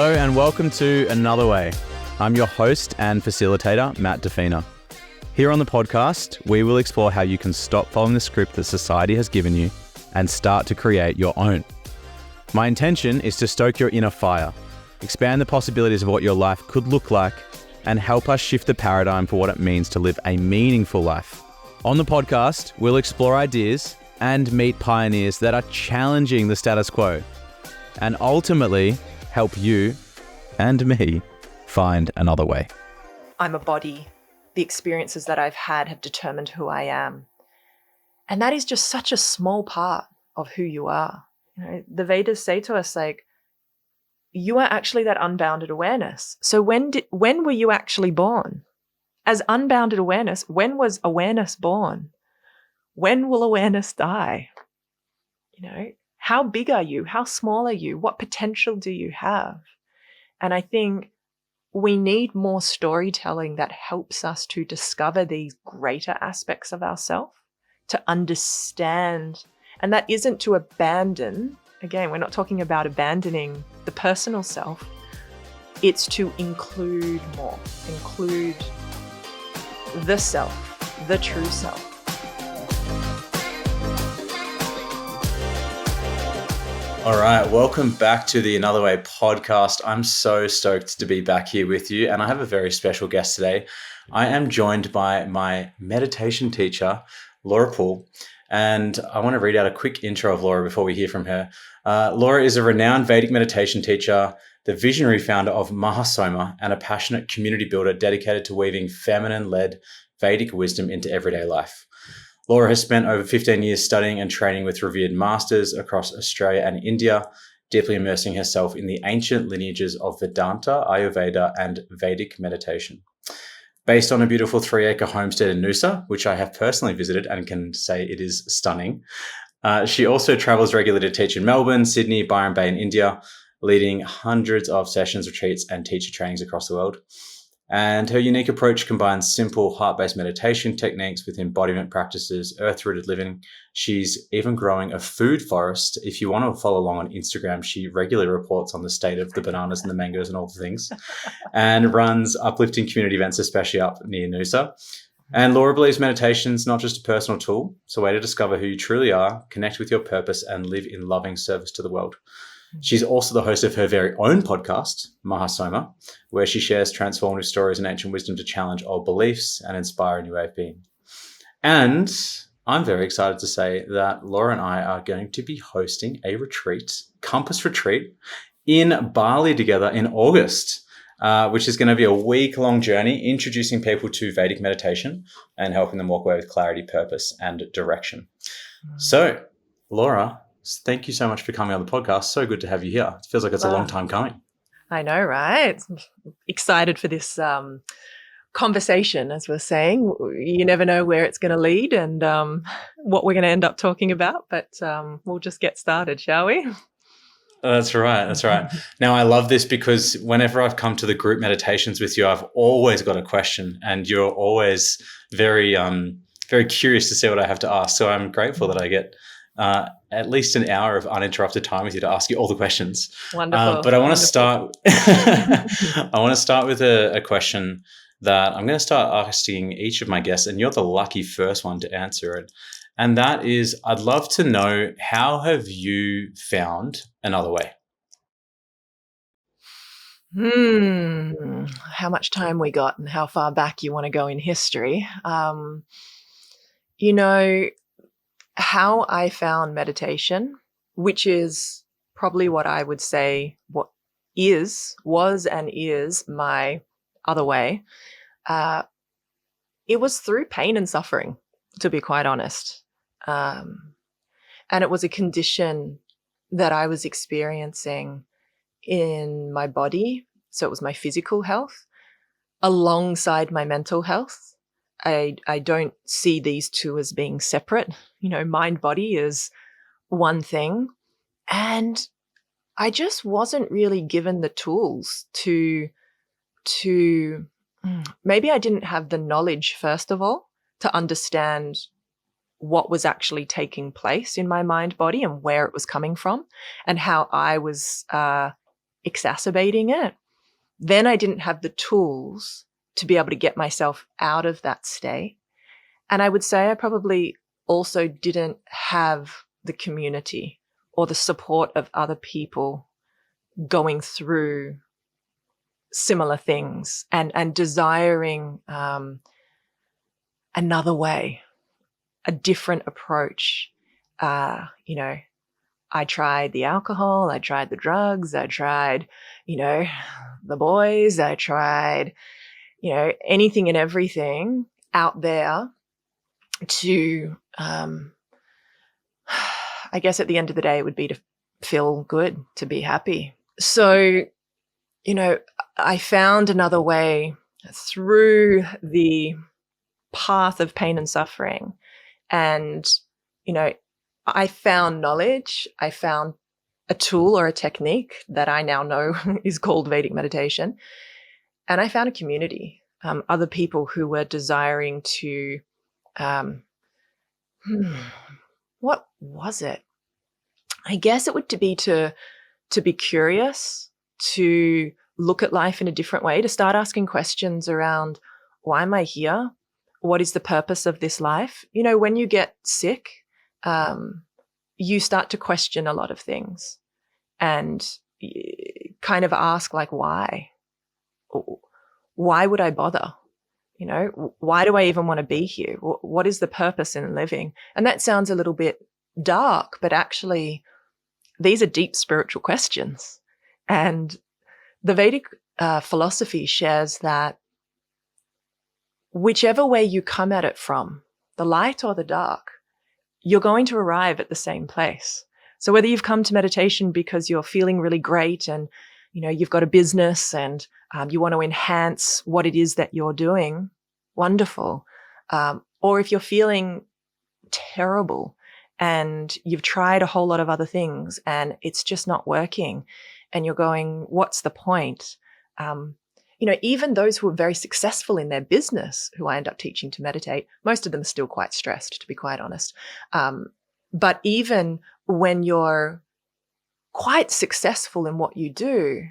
Hello and welcome to Another Way. I'm your host and facilitator, Matt Defina. Here on the podcast, we will explore how you can stop following the script that society has given you and start to create your own. My intention is to stoke your inner fire, expand the possibilities of what your life could look like, and help us shift the paradigm for what it means to live a meaningful life. On the podcast, we'll explore ideas and meet pioneers that are challenging the status quo, and ultimately help you and me find another way. I'm a body. The experiences that I've had have determined who I am. And that is just such a small part of who you are. You know, the Vedas say to us, like, you are actually that unbounded awareness. So when were you actually born? As unbounded awareness, when was awareness born? When will awareness die? You know, how big are you? How small are you? What potential do you have? And I think we need more storytelling that helps us to discover these greater aspects of ourselves, to understand. And that isn't to abandon. Again, we're not talking about abandoning the personal self. It's to include more, include the self, the true self. All right, welcome back to the Another Way podcast. I'm so stoked to be back here with you, and I have a very special guest today. I am joined by my meditation teacher, Laura Poole, and I want to read out a quick intro of Laura before we hear from her. Laura is a renowned Vedic meditation teacher, the visionary founder of Mahasoma, and a passionate community builder dedicated to weaving feminine-led Vedic wisdom into everyday life. Laura has spent over 15 years studying and training with revered masters across Australia and India, deeply immersing herself in the ancient lineages of Vedanta, Ayurveda, and Vedic meditation. Based on a beautiful three-acre homestead in Noosa, which I have personally visited and can say it is stunning, she also travels regularly to teach in Melbourne, Sydney, Byron Bay, and India, leading hundreds of sessions, retreats, and teacher trainings across the world. And her unique approach combines simple heart-based meditation techniques with embodiment practices, earth-rooted living. She's even growing a food forest. If you want to follow along on Instagram, she regularly reports on the state of the bananas and the mangoes and all the things, and runs uplifting community events, especially up near Noosa. And Laura believes meditation is not just a personal tool. It's a way to discover who you truly are, connect with your purpose, and live in loving service to the world. She's also the host of her very own podcast, Mahasoma, where she shares transformative stories and ancient wisdom to challenge old beliefs and inspire a new way of being. And I'm very excited to say that Laura and I are going to be hosting a retreat, Compass Retreat, in Bali together in August, which is going to be a week-long journey introducing people to Vedic meditation and helping them walk away with clarity, purpose, and direction. So, Laura, thank you so much for coming on the podcast. So good to have you here. It feels like it's a long time coming. I know, right? Excited for this conversation, as we're saying. You never know where it's going to lead and what we're going to end up talking about, but we'll just get started, shall we? That's right. That's right. Now, I love this because whenever I've come to the group meditations with you, I've always got a question and you're always very, very curious to see what I have to ask. So I'm grateful that I get at least an hour of uninterrupted time with you to ask you all the questions. Wonderful. But I want to start. I want to start with a question that I'm going to start asking each of my guests, and you're the lucky first one to answer it. And that is, I'd love to know, how have you found another way? How much time we got and how far back you want to go in history. You know, how I found meditation, which is probably what I would say was and is my other way, it was through pain and suffering, to be quite honest. And it was a condition that I was experiencing in my body. So it was my physical health alongside my mental health. I don't see these two as being separate. You know, mind body is one thing. And I just wasn't really given the tools to maybe I didn't have the knowledge, first of all, to understand what was actually taking place in my mind body and where it was coming from and how I was exacerbating it, then I didn't have the tools to be able to get myself out of that state. And I would say I probably also didn't have the community or the support of other people going through similar things and desiring another way, a different approach. I tried the alcohol, I tried the drugs, I tried, the boys, I tried, anything and everything out there to, I guess at the end of the day, it would be to feel good, to be happy. So, I found another way through the path of pain and suffering. And, I found knowledge. I found a tool or a technique that I now know is called Vedic meditation. And I found a community, other people who were desiring to, what was it? I guess it would be to be curious, to look at life in a different way, to start asking questions around, why am I here? What is the purpose of this life? When you get sick, you start to question a lot of things and kind of ask, like, why? Why would I bother? Why do I even want to be here? What is the purpose in living? And that sounds a little bit dark, but actually these are deep spiritual questions. And the Vedic philosophy shares that whichever way you come at it from, the light or the dark, you're going to arrive at the same place. So whether you've come to meditation because you're feeling really great and, you've got a business and you want to enhance what it is that you're doing, wonderful. Or if you're feeling terrible and you've tried a whole lot of other things and it's just not working and you're going, what's the point? Even those who are very successful in their business, who I end up teaching to meditate, most of them are still quite stressed, to be quite honest. But even when you're quite successful in what you do,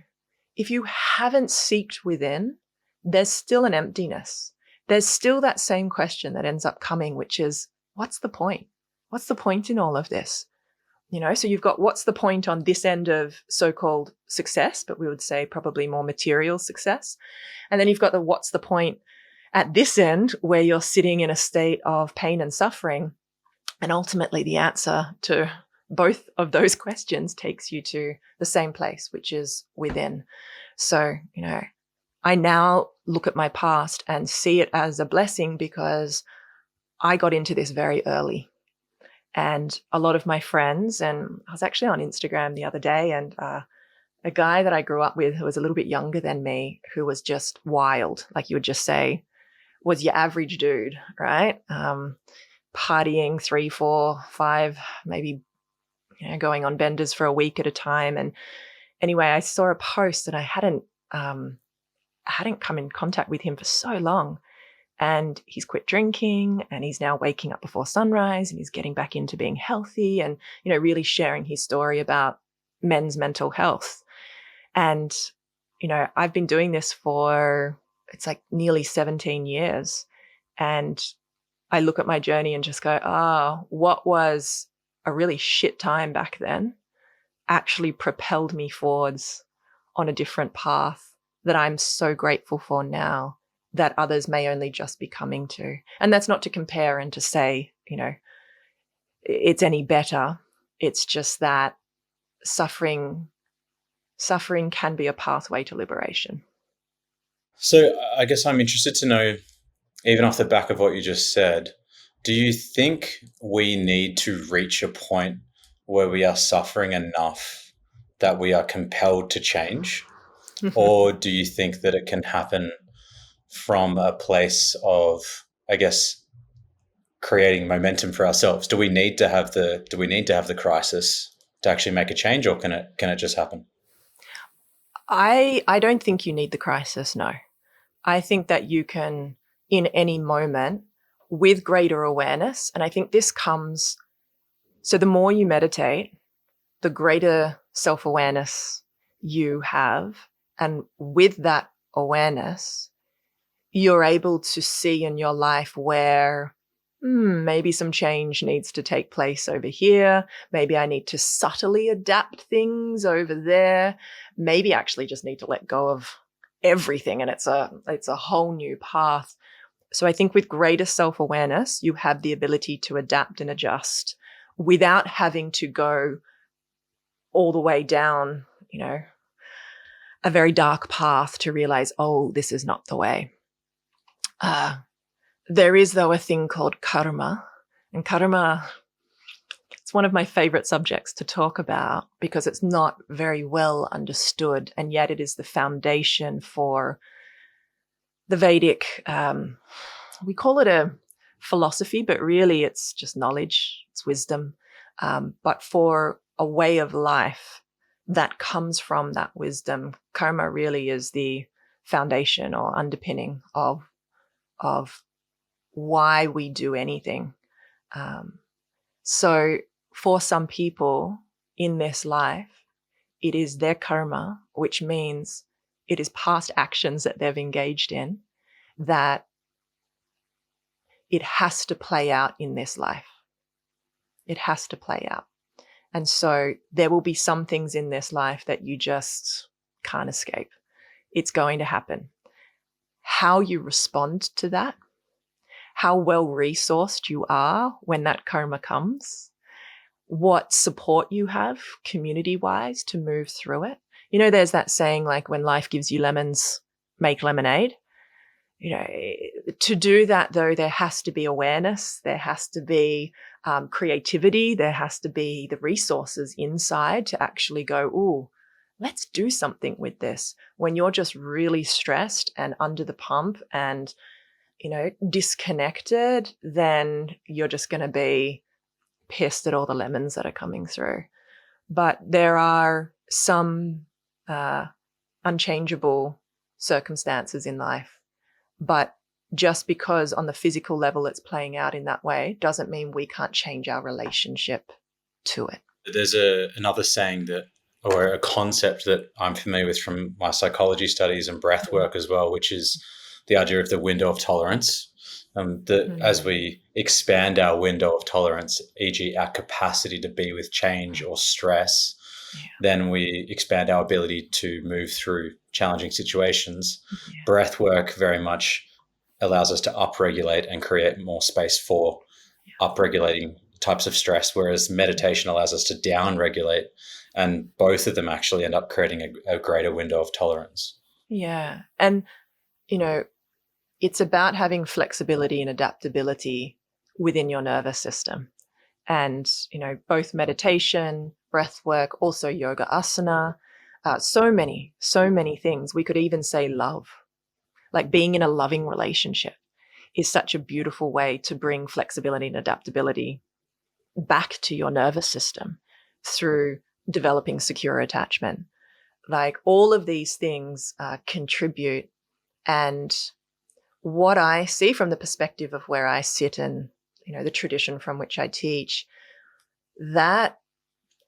if you haven't seeked within, there's still an emptiness. There's still that same question that ends up coming, which is, what's the point? What's the point in all of this? So you've got what's the point on this end of so-called success, but we would say probably more material success. And then you've got the what's the point at this end where you're sitting in a state of pain and suffering. And ultimately the answer to both of those questions takes you to the same place, which is within. So, I now look at my past and see it as a blessing because I got into this very early. And a lot of my friends, and I was actually on Instagram the other day, and a guy that I grew up with who was a little bit younger than me, who was just wild, like you would just say, was your average dude, right? Partying 3, 4, 5, maybe going on benders for a week at a time. And anyway, I saw a post and I hadn't come in contact with him for so long. And he's quit drinking and he's now waking up before sunrise and he's getting back into being healthy and, really sharing his story about men's mental health. And, I've been doing this for, it's like nearly 17 years. And I look at my journey and just go, what was a really shit time back then actually propelled me forwards on a different path that I'm so grateful for now, that others may only just be coming to. And that's not to compare and to say, it's any better. It's just that suffering can be a pathway to liberation. So I guess I'm interested to know, even off the back of what you just said, do you think we need to reach a point where we are suffering enough that we are compelled to change? Or do you think that it can happen from a place of, I guess, creating momentum for ourselves? Do we need to have the crisis to actually make a change, or can it just happen? I don't think you need the crisis, no. I think that you can, in any moment, with greater awareness, and I think this comes, so the more you meditate, the greater self-awareness you have. And with that awareness, you're able to see in your life where maybe some change needs to take place over here. Maybe I need to subtly adapt things over there. Maybe I actually just need to let go of everything, and it's a whole new path. So I think with greater self-awareness, you have the ability to adapt and adjust without having to go all the way down, a very dark path to realize, oh, this is not the way. There is, though, a thing called karma. And karma, it's one of my favorite subjects to talk about because it's not very well understood, and yet it is the foundation for the Vedic, we call it a philosophy, but really it's just knowledge, it's wisdom. But for a way of life that comes from that wisdom, karma really is the foundation or underpinning of why we do anything. So for some people in this life, it is their karma, which means it is past actions that they've engaged in that it has to play out in this life. It has to play out. And so there will be some things in this life that you just can't escape. It's going to happen. How you respond to that, how well resourced you are when that karma comes, what support you have community-wise to move through it. There's that saying, like, when life gives you lemons, make lemonade. To do that, though, there has to be awareness. There has to be creativity. There has to be the resources inside to actually go, ooh, let's do something with this. When you're just really stressed and under the pump and, disconnected, then you're just going to be pissed at all the lemons that are coming through. But there are some unchangeable circumstances in life. But just because on the physical level it's playing out in that way doesn't mean we can't change our relationship to it. There's another saying or a concept that I'm familiar with from my psychology studies and breath work as well, which is the idea of the window of tolerance. As we expand our window of tolerance, e.g. our capacity to be with change or stress, then we expand our ability to move through challenging situations. Breath work very much allows us to upregulate and create more space for upregulating types of stress, whereas meditation allows us to downregulate, and both of them actually end up creating a greater window of tolerance. Yeah. And, it's about having flexibility and adaptability within your nervous system. And, both meditation, breath work, also yoga asana, so many things. We could even say love, like being in a loving relationship is such a beautiful way to bring flexibility and adaptability back to your nervous system through developing secure attachment. Like all of these things contribute. And what I see from the perspective of where I sit and, the tradition from which I teach, that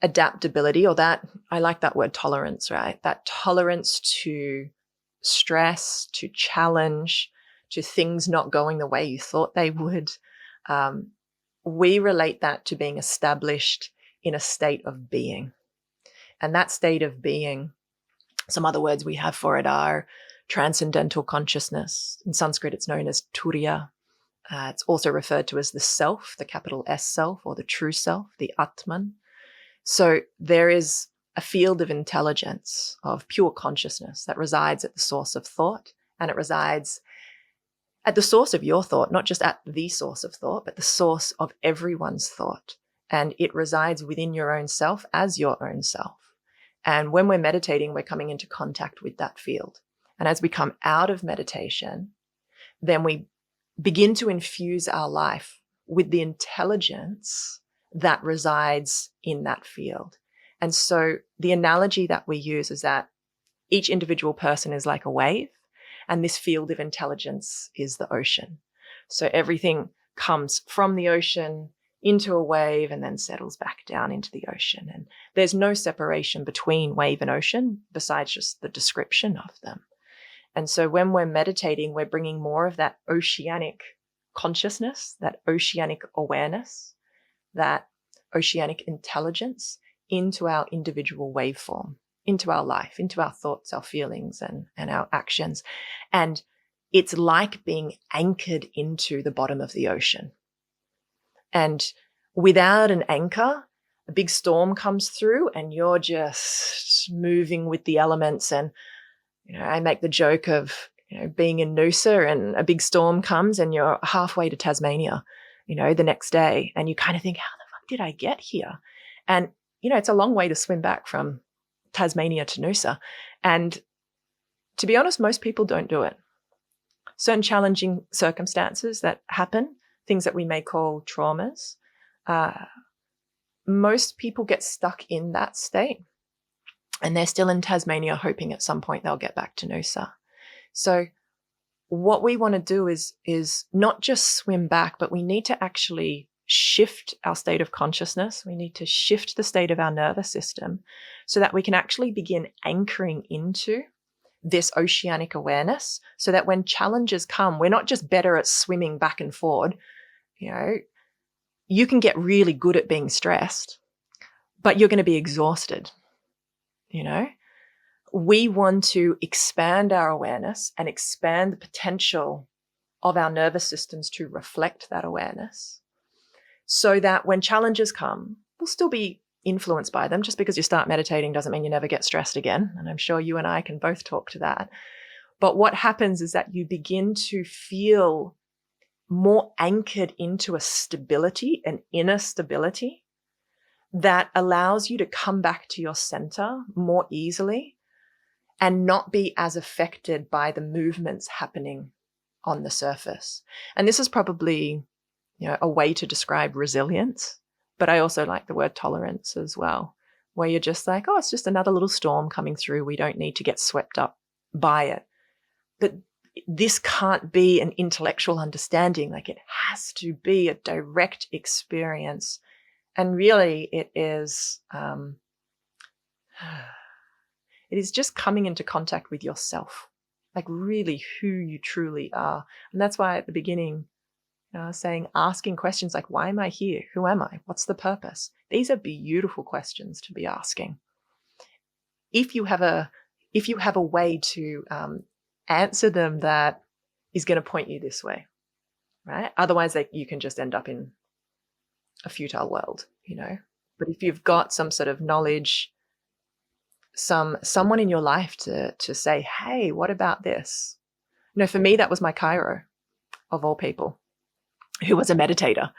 adaptability, or that, I like that word tolerance, right? That tolerance to stress, to challenge, to things not going the way you thought they would. We relate that to being established in a state of being. And that state of being, some other words we have for it are transcendental consciousness. In Sanskrit, it's known as turiya. It's also referred to as the self, the capital S self, or the true self, the Atman. So there is a field of intelligence, of pure consciousness that resides at the source of thought, and it resides at the source of your thought, not just at the source of thought, but the source of everyone's thought. And it resides within your own self as your own self. And when we're meditating, we're coming into contact with that field. And as we come out of meditation, then we begin to infuse our life with the intelligence that resides in that field. And so the analogy that we use is that each individual person is like a wave, and this field of intelligence is the ocean. So everything comes from the ocean, into a wave and then settles back down into the ocean. And there's no separation between wave and ocean besides just the description of them. And so when we're meditating, we're bringing more of that oceanic consciousness, that oceanic awareness, that oceanic intelligence into our individual waveform, into our life, into our thoughts, our feelings, and our actions. And it's like being anchored into the bottom of the ocean. And without an anchor, a big storm comes through and you're just moving with the elements. And, I make the joke of, being in Noosa and a big storm comes and you're halfway to Tasmania, the next day. And you kind of think, how the fuck did I get here? And, it's a long way to swim back from Tasmania to Noosa. And to be honest, most people don't do it. Certain challenging circumstances that happen, things that we may call traumas, most people get stuck in that state and they're still in Tasmania hoping at some point they'll get back to Noosa. So what we want to do is not just swim back, but we need to actually shift our state of consciousness. We need to shift the state of our nervous system so that we can actually begin anchoring into this oceanic awareness, so that when challenges come, we're not just better at swimming back and forward. You can get really good at being stressed, but you're going to be exhausted. We want to expand our awareness and expand the potential of our nervous systems to reflect that awareness, so that when challenges come, we'll still be influenced by them. Just because you start meditating doesn't mean you never get stressed again. And I'm sure you and I can both talk to that. But what happens is that you begin to feel more anchored into a stability, an inner stability that allows you to come back to your center more easily and not be as affected by the movements happening on the surface. And this is probably, a way to describe resilience, but I also like the word tolerance as well, where you're just like, oh, it's just another little storm coming through. We don't need to get swept up by it. But this can't be an intellectual understanding. Like, it has to be a direct experience. And really it is just coming into contact with yourself, like really who you truly are. And that's why at the beginning, asking questions like, why am I here? Who am I? What's the purpose? These are beautiful questions to be asking. If you have a way to answer them that is going to point you this way, right? Otherwise, you can just end up in a futile world, But if you've got some sort of knowledge, someone in your life to say, hey, what about this? For me, that was my chiro, of all people, who was a meditator.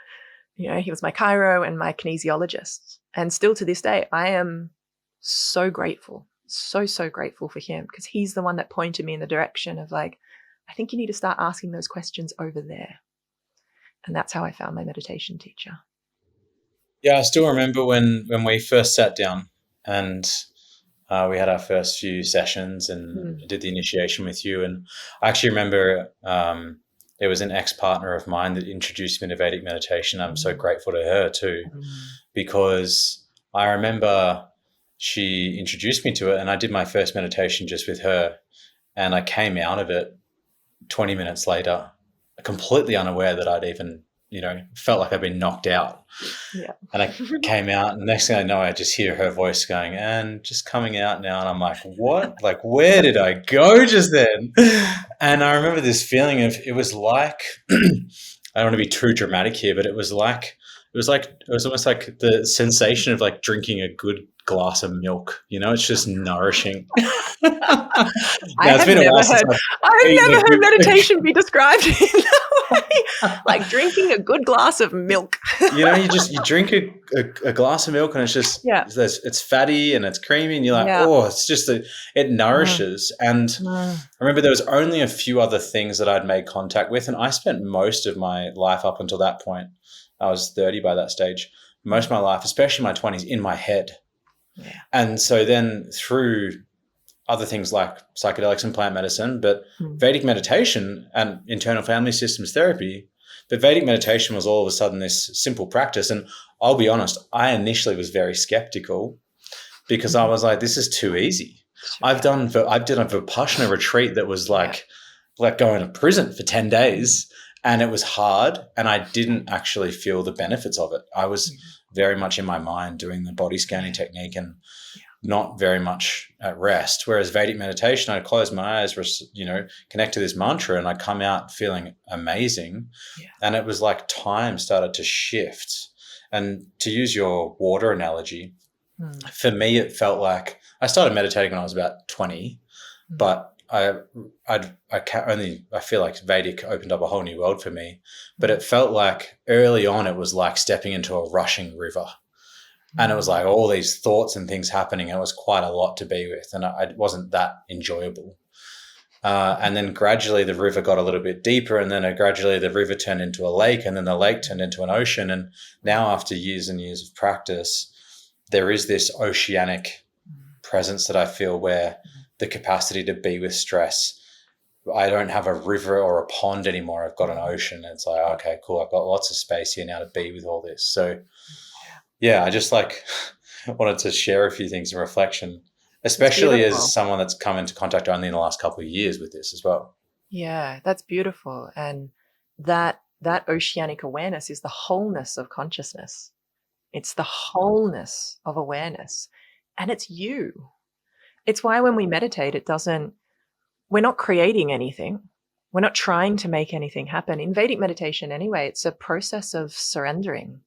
He was my chiro and my kinesiologist. And still to this day, I am so grateful, so grateful for him, because he's the one that pointed me in the direction of like, I think you need to start asking those questions over there. And that's how I found my meditation teacher. Yeah, I still remember when we first sat down and we had our first few sessions and did the initiation with you. And I actually remember there was an ex-partner of mine that introduced me to Vedic meditation. I'm so grateful to her too, because I remember she introduced me to it and I did my first meditation just with her, and I came out of it 20 minutes later completely unaware that I'd even felt like I'd been knocked out. Yeah. And I came out, and next thing I know, I just hear her voice going, and just coming out now. And I'm like, what? Like, where did I go just then? And I remember this feeling of, it was like, I don't want to be too dramatic here, but it was almost like the sensation of like drinking a good glass of milk. It's just nourishing. I've never heard meditation be described in that way, like drinking a good glass of milk. You drink a glass of milk and it's just, it's fatty and it's creamy and you're like, oh, it's just, it nourishes. And I remember there was only a few other things that I'd made contact with, and I spent most of my life up until that point, I was 30 by that stage, most of my life, especially my 20s, in my head. Yeah. And so then through other things like psychedelics and plant medicine, but Vedic meditation and internal family systems therapy But Vedic meditation was all of a sudden this simple practice. And I'll be honest, I initially was very skeptical because I was like, this is too easy. I did a Vipassana retreat that was like going to prison for 10 days, and it was hard, and I didn't actually feel the benefits of it. I was very much in my mind doing the body scanning technique and not very much at rest. Whereas Vedic meditation, I'd close my eyes, connect to this mantra, and I'd come out feeling amazing. Yeah. And it was like time started to shift. And to use your water analogy, for me, it felt like I started meditating when I was about 20, but I feel like Vedic opened up a whole new world for me. But it felt like early on, it was like stepping into a rushing river. And it was like all these thoughts and things happening. And it was quite a lot to be with. And it wasn't that enjoyable. And then gradually the river got a little bit deeper. And then gradually the river turned into a lake. And then the lake turned into an ocean. And now after years and years of practice, there is this oceanic presence that I feel where the capacity to be with stress. I don't have a river or a pond anymore. I've got an ocean. And it's like, okay, cool. I've got lots of space here now to be with all this. So yeah, I just wanted to share a few things in reflection, especially as someone that's come into contact only in the last couple of years with this as well. Yeah, that's beautiful. And that oceanic awareness is the wholeness of consciousness. It's the wholeness of awareness. And it's you. It's why when we meditate, we're not creating anything. We're not trying to make anything happen. In Vedic meditation anyway, it's a process of surrendering,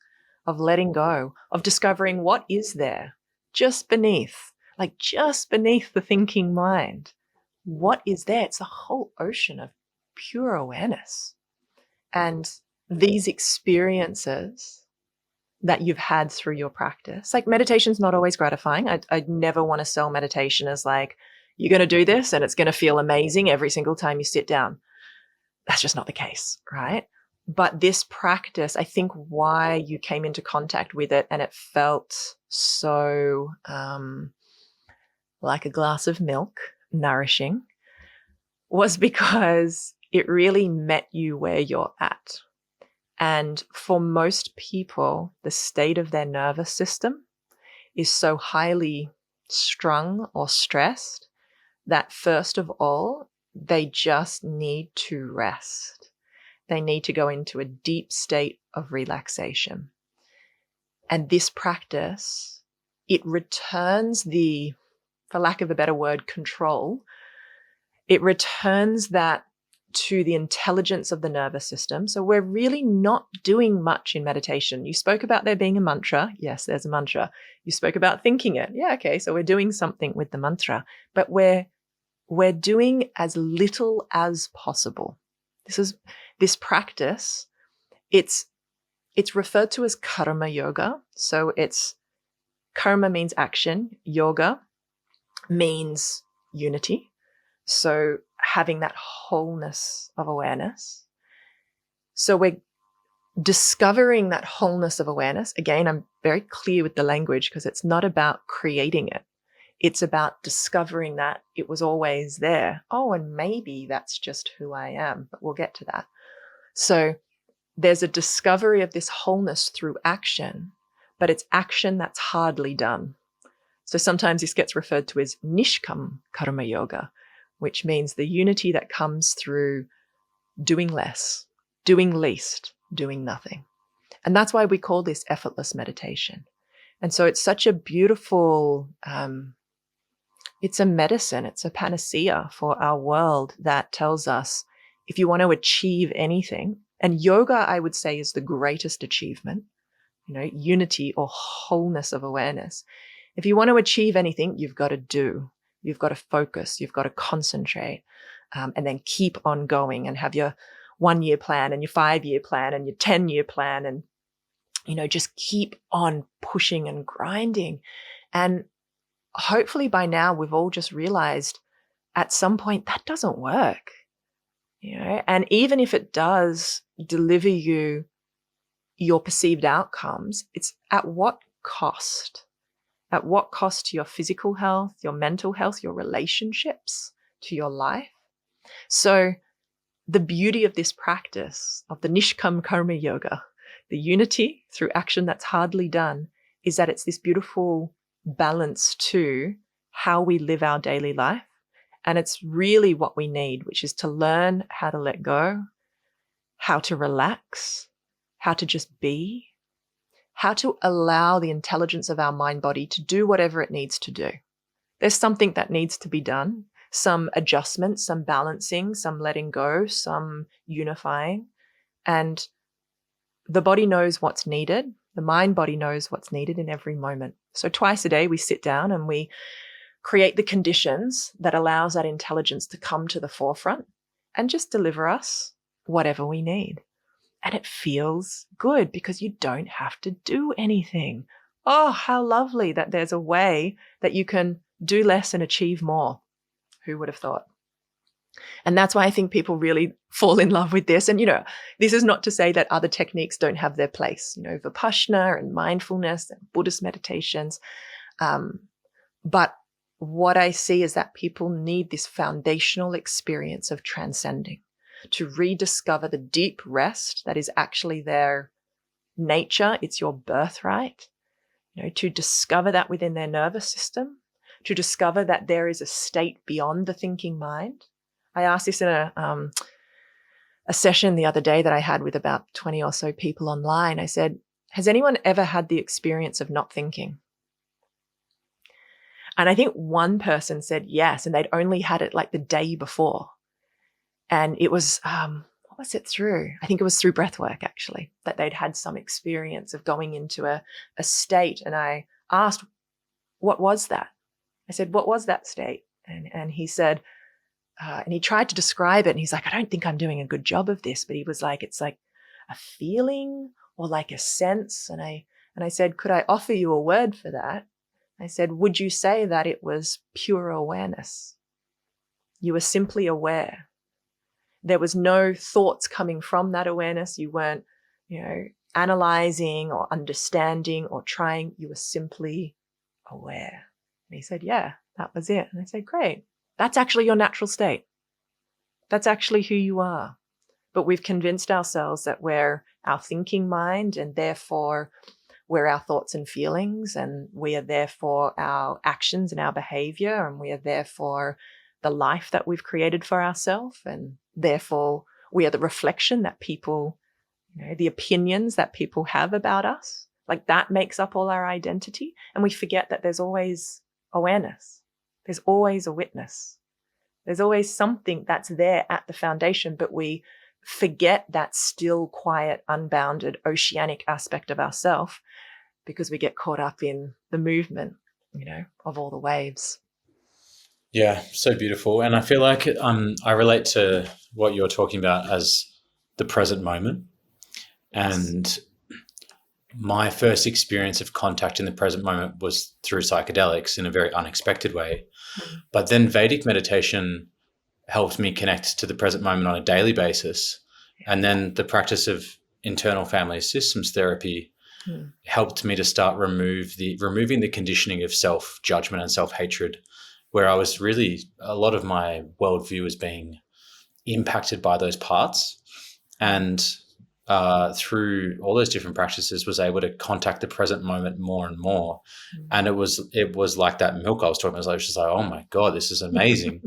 of letting go, of discovering what is there just beneath the thinking mind. What is there? It's a whole ocean of pure awareness. And these experiences that you've had through your practice, like meditation's not always gratifying. I'd never want to sell meditation as like, you're going to do this and it's going to feel amazing every single time you sit down. That's just not the case, right? But this practice, I think why you came into contact with it and it felt so like a glass of milk, nourishing, was because it really met you where you're at. And for most people, the state of their nervous system is so highly strung or stressed that first of all, they just need to rest. They need to go into a deep state of relaxation. And this practice, it returns for lack of a better word, control. It returns that to the intelligence of the nervous system. So we're really not doing much in meditation. You spoke about there being a mantra. Yes, there's a mantra. You spoke about thinking it. Yeah, okay, so we're doing something with the mantra, but we're doing as little as possible. This practice, it's referred to as karma yoga. So karma means action, yoga means unity. So having that wholeness of awareness. So we're discovering that wholeness of awareness. Again, I'm very clear with the language because it's not about creating it. It's about discovering that it was always there. Oh, and maybe that's just who I am, but we'll get to that. So there's a discovery of this wholeness through action, but it's action that's hardly done. So sometimes this gets referred to as nishkam karma yoga, which means the unity that comes through doing less, doing least, doing nothing. And that's why we call this effortless meditation. And so it's such a beautiful, it's a medicine, it's a panacea for our world that tells us if you want to achieve anything, and yoga, I would say, is the greatest achievement, unity or wholeness of awareness. If you want to achieve anything, you've got to do. You've got to focus, you've got to concentrate, and then keep on going and have your 1-year plan and your 5-year plan and your 10-year plan and, just keep on pushing and grinding. And hopefully by now we've all just realized at some point that doesn't work, and even if it does deliver you your perceived outcomes, it's at what cost? At what cost to your physical health, your mental health, your relationships, to your life? So the beauty of this practice of the Nishkam Karma Yoga, the unity through action that's hardly done, is that it's this beautiful balance to how we live our daily life. And it's really what we need, which is to learn how to let go, how to relax, how to just be, how to allow the intelligence of our mind body to do whatever it needs to do. There's something that needs to be done, some adjustment, some balancing, some letting go, some unifying. And the body knows what's needed. The mind body knows what's needed in every moment. So twice a day we sit down and we create the conditions that allows that intelligence to come to the forefront and just deliver us whatever we need. And it feels good because you don't have to do anything. Oh, how lovely that there's a way that you can do less and achieve more. Who would have thought? And that's why I think people really fall in love with this. And, this is not to say that other techniques don't have their place, Vipassana and mindfulness and Buddhist meditations. But what I see is that people need this foundational experience of transcending, to rediscover the deep rest that is actually their nature. It's your birthright, to discover that within their nervous system, to discover that there is a state beyond the thinking mind. I asked this in a session the other day that I had with about 20 or so people online. I said, has anyone ever had the experience of not thinking? And I think one person said yes, and they'd only had it like the day before. And it was, what was it through? I think it was through breath work, actually, that they'd had some experience of going into a state. And I asked, what was that? I said, what was that state? And he said, and he tried to describe it. And he's like, I don't think I'm doing a good job of this. But he was like, it's like a feeling or like a sense. And I said, could I offer you a word for that? I said, would you say that it was pure awareness? You were simply aware. There was no thoughts coming from that awareness. You weren't, analyzing or understanding or trying. You were simply aware. And he said, yeah, that was it. And I said, great. That's actually your natural state. That's actually who you are. But we've convinced ourselves that we're our thinking mind, and therefore we're our thoughts and feelings, and we are therefore our actions and our behavior, and we are therefore the life that we've created for ourselves, and therefore we are the reflection that people, the opinions that people have about us. Like that makes up all our identity. And we forget that there's always awareness. There's always a witness. There's always something that's there at the foundation, but we forget that still, quiet, unbounded, oceanic aspect of ourself because we get caught up in the movement, of all the waves. Yeah, so beautiful. And I feel like I relate to what you're talking about as the present moment. And my first experience of contact in the present moment was through psychedelics in a very unexpected way. Mm-hmm. But then Vedic meditation helped me connect to the present moment on a daily basis. And then the practice of internal family systems therapy helped me to start removing the conditioning of self-judgment and self-hatred, where I was really, a lot of my worldview was being impacted by those parts. And through all those different practices was able to contact the present moment more and more. And it was like that milk I was talking about. I was just like, oh my God, this is amazing.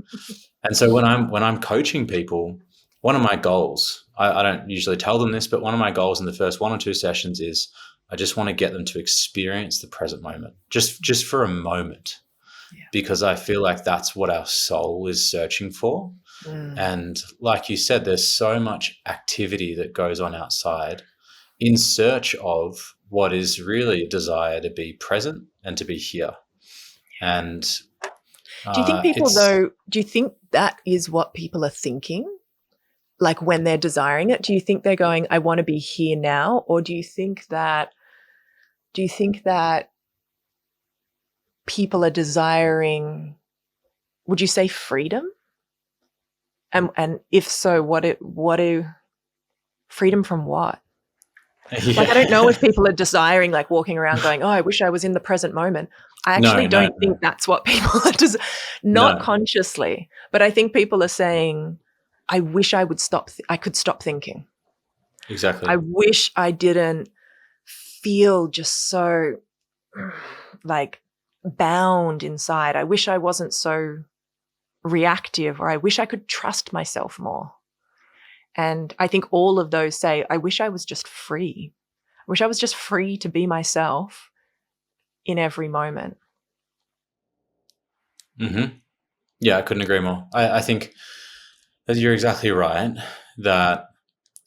And so when I'm coaching people, one of my goals, I don't usually tell them this, but one of my goals in the first 1 or 2 sessions is I just want to get them to experience the present moment, just for a moment, because I feel like that's what our soul is searching for. And like you said, there's so much activity that goes on outside in search of what is really a desire to be present and to be here. And do you think people do you think that is what people are thinking? Like when they're desiring it, do you think they're going, I want to be here now? Or do you think that people are desiring, would you say freedom? And if so, freedom from what? Yeah. Like, I don't know if people are desiring, like walking around going, oh, I wish I was in the present moment. I actually don't think that's what people are not consciously, but I think people are saying, I wish I would I could stop thinking. Exactly. I wish I didn't feel just so like bound inside. I wish I wasn't so reactive, or I wish I could trust myself more. And I think all of those say, I wish I was just free. I wish I was just free to be myself in every moment. Mm-hmm. Yeah, I couldn't agree more. I think that you're exactly right, that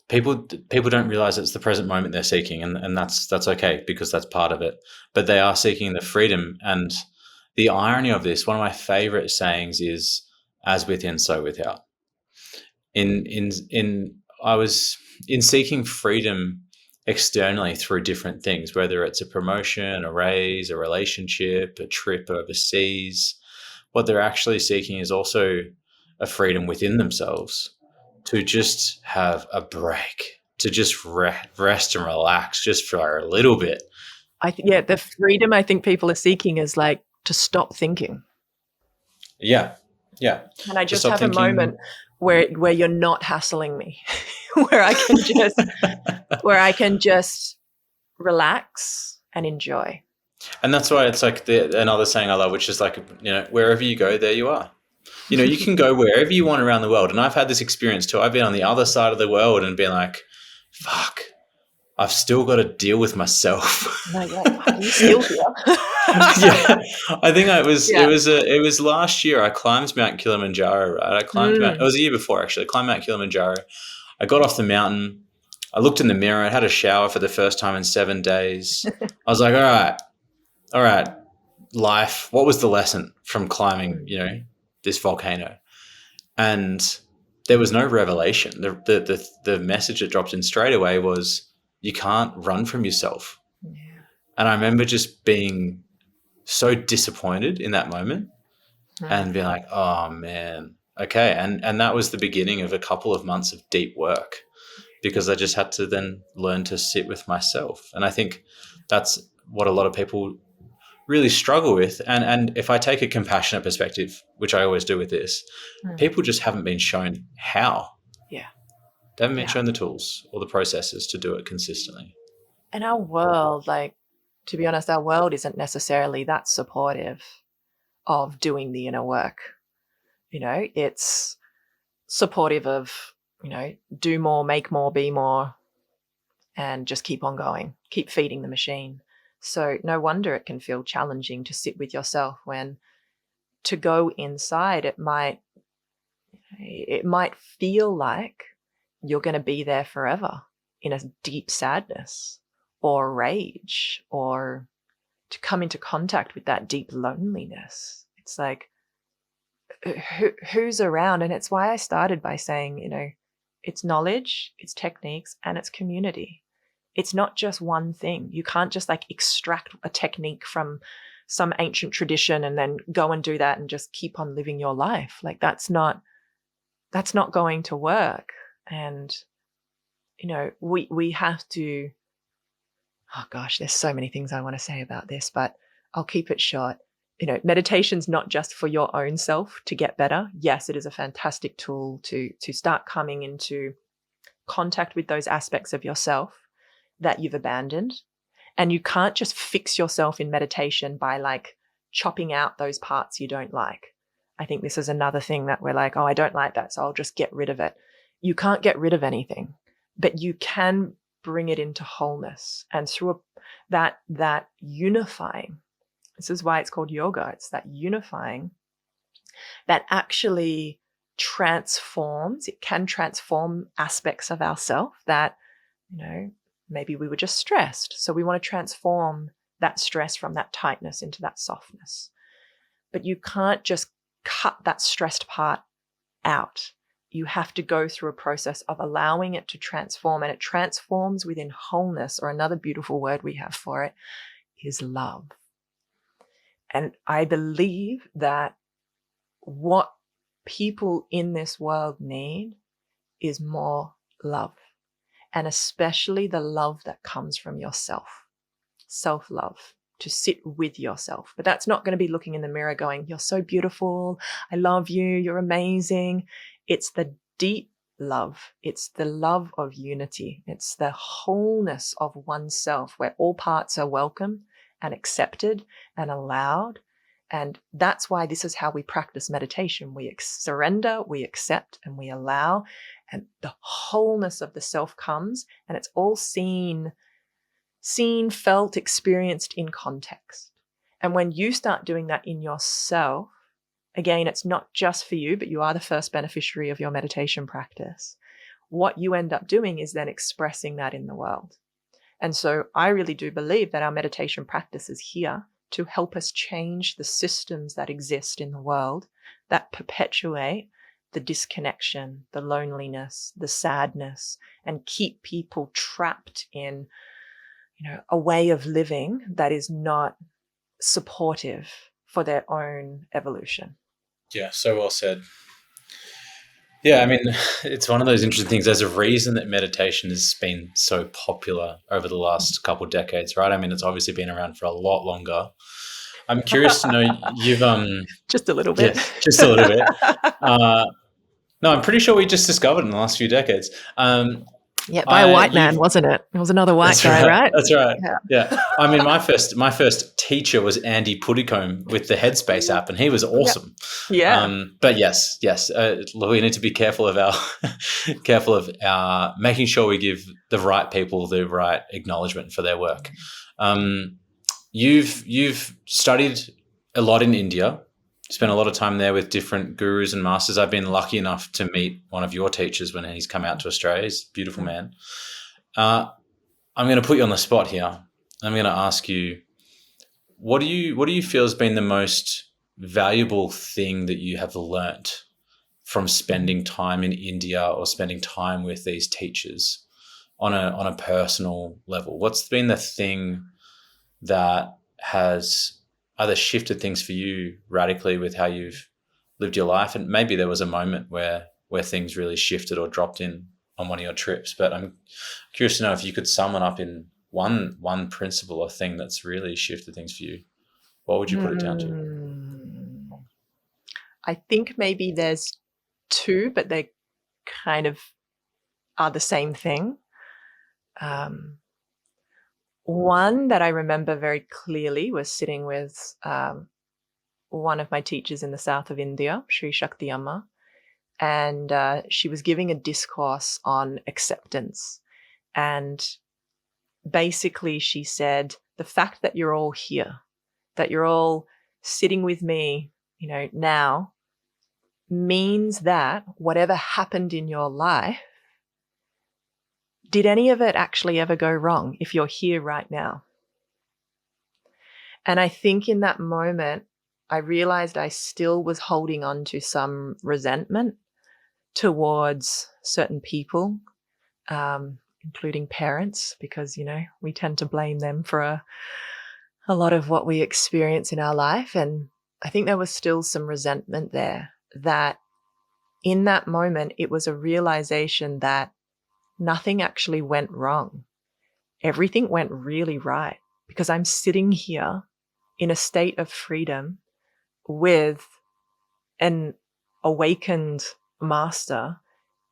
people don't realize it's the present moment they're seeking, and that's okay, because that's part of it. But they are seeking the freedom. And the irony of this, one of my favorite sayings is, as within, so without. I was in seeking freedom externally through different things, whether it's a promotion, a raise, a relationship, a trip overseas. What they're actually seeking is also a freedom within themselves, to just have a break, to just rest and relax just for a little bit. The freedom I think people are seeking is like to stop thinking. Yeah. And I just have a moment where you're not hassling me, where I can just relax and enjoy. And that's why it's like another saying I love, which is like, wherever you go, there you are. You can go wherever you want around the world. And I've had this experience too. I've been on the other side of the world and been like, fuck, I've still got to deal with myself. No, are you still here? Yeah, I think it was last year. I climbed Mount Kilimanjaro, right? It was a year before, actually. I climbed Mount Kilimanjaro. I got off the mountain. I looked in the mirror. I had a shower for the first time in 7 days. I was like, all right, life. What was the lesson from climbing, this volcano? And there was no revelation. The message that dropped in straight away was, you can't run from yourself. Yeah. And I remember just being so disappointed in that moment and being like, oh man, okay. And that was the beginning of a couple of months of deep work, because I just had to then learn to sit with myself. And I think that's what a lot of people really struggle with. And if I take a compassionate perspective, which I always do with this, people just haven't been shown how. Yeah. They haven't been shown the tools or the processes to do it consistently. And our world, to be honest, our world isn't necessarily that supportive of doing the inner work. It's supportive of, do more, make more, be more, and just keep on going, keep feeding the machine. So no wonder it can feel challenging to sit with yourself, when to go inside, it might feel like you're going to be there forever in a deep sadness or rage, or to come into contact with that deep loneliness. It's like, who's around? And it's why I started by saying, it's knowledge, it's techniques, and it's community. It's not just one thing. You can't just extract a technique from some ancient tradition and then go and do that and just keep on living your life. That's not going to work. And, we have to, oh gosh, there's so many things I want to say about this, but I'll keep it short. Meditation's not just for your own self to get better. Yes, it is a fantastic tool to start coming into contact with those aspects of yourself that you've abandoned. And you can't just fix yourself in meditation by chopping out those parts you don't like. I think this is another thing that we're like, oh, I don't like that, so I'll just get rid of it. You can't get rid of anything, but you can bring it into wholeness. And through that unifying, this is why it's called yoga. It's that unifying that actually transforms. It can transform aspects of ourself that, maybe we were just stressed. So we want to transform that stress from that tightness into that softness. But you can't just cut that stressed part out. You have to go through a process of allowing it to transform, and it transforms within wholeness, or another beautiful word we have for it is love. And I believe that what people in this world need is more love, and especially the love that comes from yourself, self-love, to sit with yourself. But that's not going to be looking in the mirror going, you're so beautiful, I love you, you're amazing. It's the deep love. It's the love of unity. It's the wholeness of oneself where all parts are welcome and accepted and allowed. And that's why this is how we practice meditation. We surrender, we accept, and we allow. And the wholeness of the self comes, and it's all seen, felt, experienced in context. And when you start doing that in yourself, again, it's not just for you, but you are the first beneficiary of your meditation practice. What you end up doing is then expressing that in the world. And so I really do believe that our meditation practice is here to help us change the systems that exist in the world that perpetuate the disconnection, the loneliness, the sadness, and keep people trapped in, a way of living that is not supportive for their own evolution. Yeah, so well said. Yeah, I mean, it's one of those interesting things. There's a reason that meditation has been so popular over the last couple of decades, right? I mean, it's obviously been around for a lot longer. I'm curious to know, you've just a little bit. Yes, just a little bit. No, I'm pretty sure we just discovered in the last few decades. Yeah, by a white man, wasn't it? It was another white guy, right? That's right. Yeah. I mean, my first teacher was Andy Puddicombe with the Headspace app, and he was awesome. Yeah. But yes. We need to be careful of our making sure we give the right people the right acknowledgement for their work. You've studied a lot in India. Spent a lot of time there with different gurus and masters. I've been lucky enough to meet one of your teachers when he's come out to Australia. He's a beautiful man. I'm going to put you on the spot here. I'm going to ask you, what do you feel has been the most valuable thing that you have learnt from spending time in India or spending time with these teachers on a personal level? What's been the thing that has either shifted things for you radically with how you've lived your life? And maybe there was a moment where things really shifted or dropped in on one of your trips. But I'm curious to know if you could sum it up in one principle or thing that's really shifted things for you. What would you put it down to? I think maybe there's two, but they kind of are the same thing. One that I remember very clearly was sitting with one of my teachers in the south of India, Sri Shakti Amma, and she was giving a discourse on acceptance. And basically she said, the fact that you're all here, that you're all sitting with me, now, means that whatever happened in your life, did any of it actually ever go wrong if you're here right now? And I think in that moment, I realized I still was holding on to some resentment towards certain people, including parents, because, we tend to blame them for a lot of what we experience in our life. And I think there was still some resentment there, that in that moment, it was a realization that nothing actually went wrong. Everything went really right, because I'm sitting here in a state of freedom with an awakened master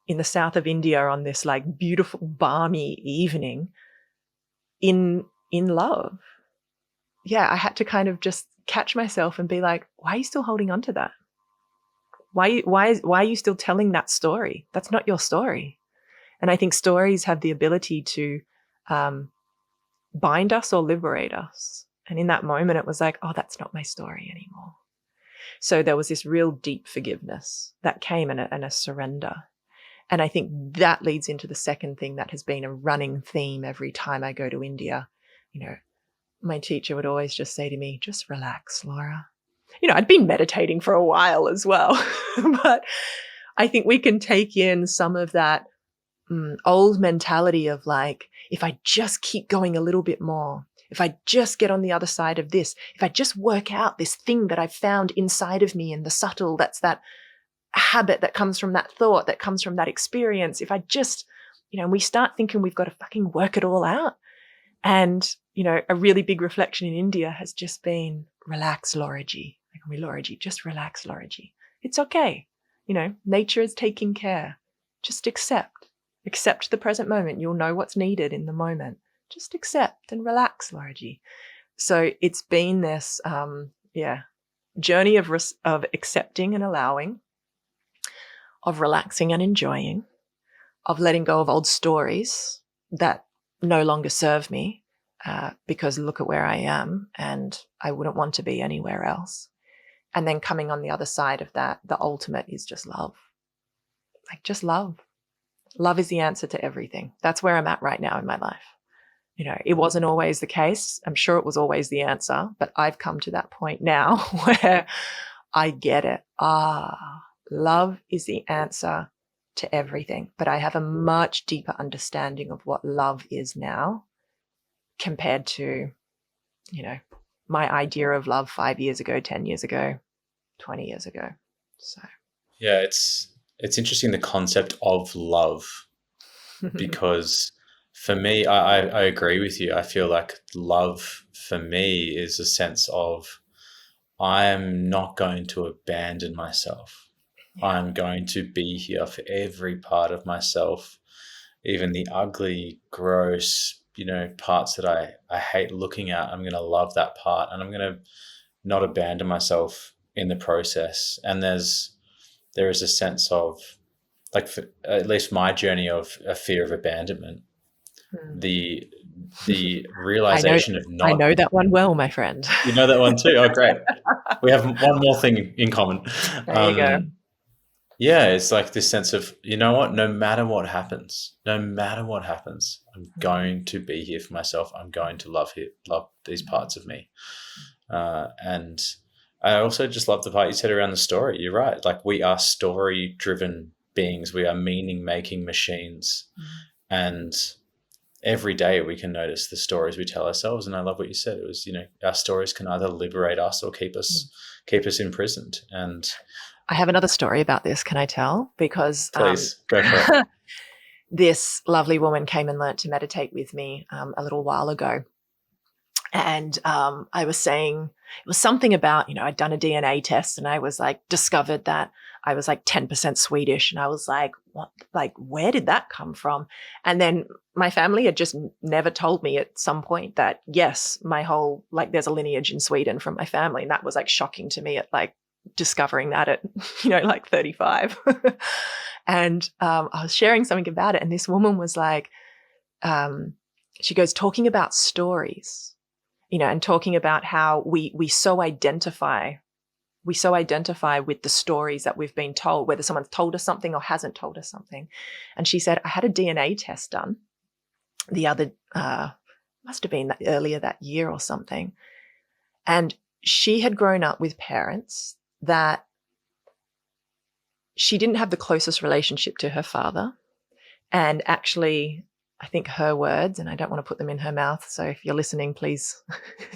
in the south of India on this beautiful, balmy evening in love. Yeah, I had to kind of just catch myself and be like, why are you still holding on to that? Why are you still telling that story? That's not your story. And I think stories have the ability to bind us or liberate us. And in that moment, it was like, oh, that's not my story anymore. So there was this real deep forgiveness that came, and a surrender. And I think that leads into the second thing that has been a running theme every time I go to India. My teacher would always just say to me, just relax, Laura. I'd been meditating for a while as well, but I think we can take in some of that old mentality of if I just keep going a little bit more, if I just get on the other side of this, if I just work out this thing that I've found inside of me and the subtle, that's that habit that comes from that thought, that comes from that experience. If I just, we start thinking we've got to fucking work it all out. And, a really big reflection in India has just been, relax, Laura-ji. Laura-ji, just relax, Laura-ji. It's okay. Nature is taking care. Just accept. Accept the present moment. You'll know what's needed in the moment. Just accept and relax, Laura G. So it's been this, journey of accepting and allowing, of relaxing and enjoying, of letting go of old stories that no longer serve me, because look at where I am and I wouldn't want to be anywhere else. And then coming on the other side of that, the ultimate is just love. Like just love. Love is the answer to everything. That's where I'm at right now in my life. You know, it wasn't always the case. I'm sure it was always the answer, but I've come to that point now where I get it. Love is the answer to everything. But I have a much deeper understanding of what love is now compared to, you know, my idea of love 5 years ago, 10 years ago, 20 years ago. So yeah, it's interesting, the concept of love, because for me, I agree with you. I feel like love for me is a sense of I am not going to abandon myself. Yeah. I'm going to be here for every part of myself, even the ugly, gross, parts that I hate looking at. I'm going to love that part, and I'm going to not abandon myself in the process. And there is a sense of, like, for at least my journey of a fear of abandonment, the realization I know that one well, my friend. You know that one too? Oh, great. We have one more thing in common. There you go. Yeah, it's like this sense of, you know what, no matter what happens, I'm going to be here for myself. I'm going to love these parts of me. And I also just love the part you said around the story. You're right. Like, we are story-driven beings. We are meaning-making machines. And every day we can notice the stories we tell ourselves. And I love what you said. It was, our stories can either liberate us or keep us imprisoned. And I have another story about this. Can I tell? Because please go for it. This lovely woman came and learnt to meditate with me a little while ago. And I was saying, it was something about, I'd done a DNA test and I was like, discovered that I was like 10% Swedish. And I was like, what, like, where did that come from? And then my family had just never told me at some point that, yes, my whole, like, there's a lineage in Sweden from my family. And that was like shocking to me at like discovering that at, like 35. And I was sharing something about it. And this woman was like, she goes, talking about stories, and talking about how we so identify with the stories that we've been told, whether someone's told us something or hasn't told us something. And she said, I had a DNA test done the other, must have been earlier that year or something. And she had grown up with parents that she didn't have the closest relationship to her father. And actually, I think her words, and I don't want to put them in her mouth, so if you're listening, please,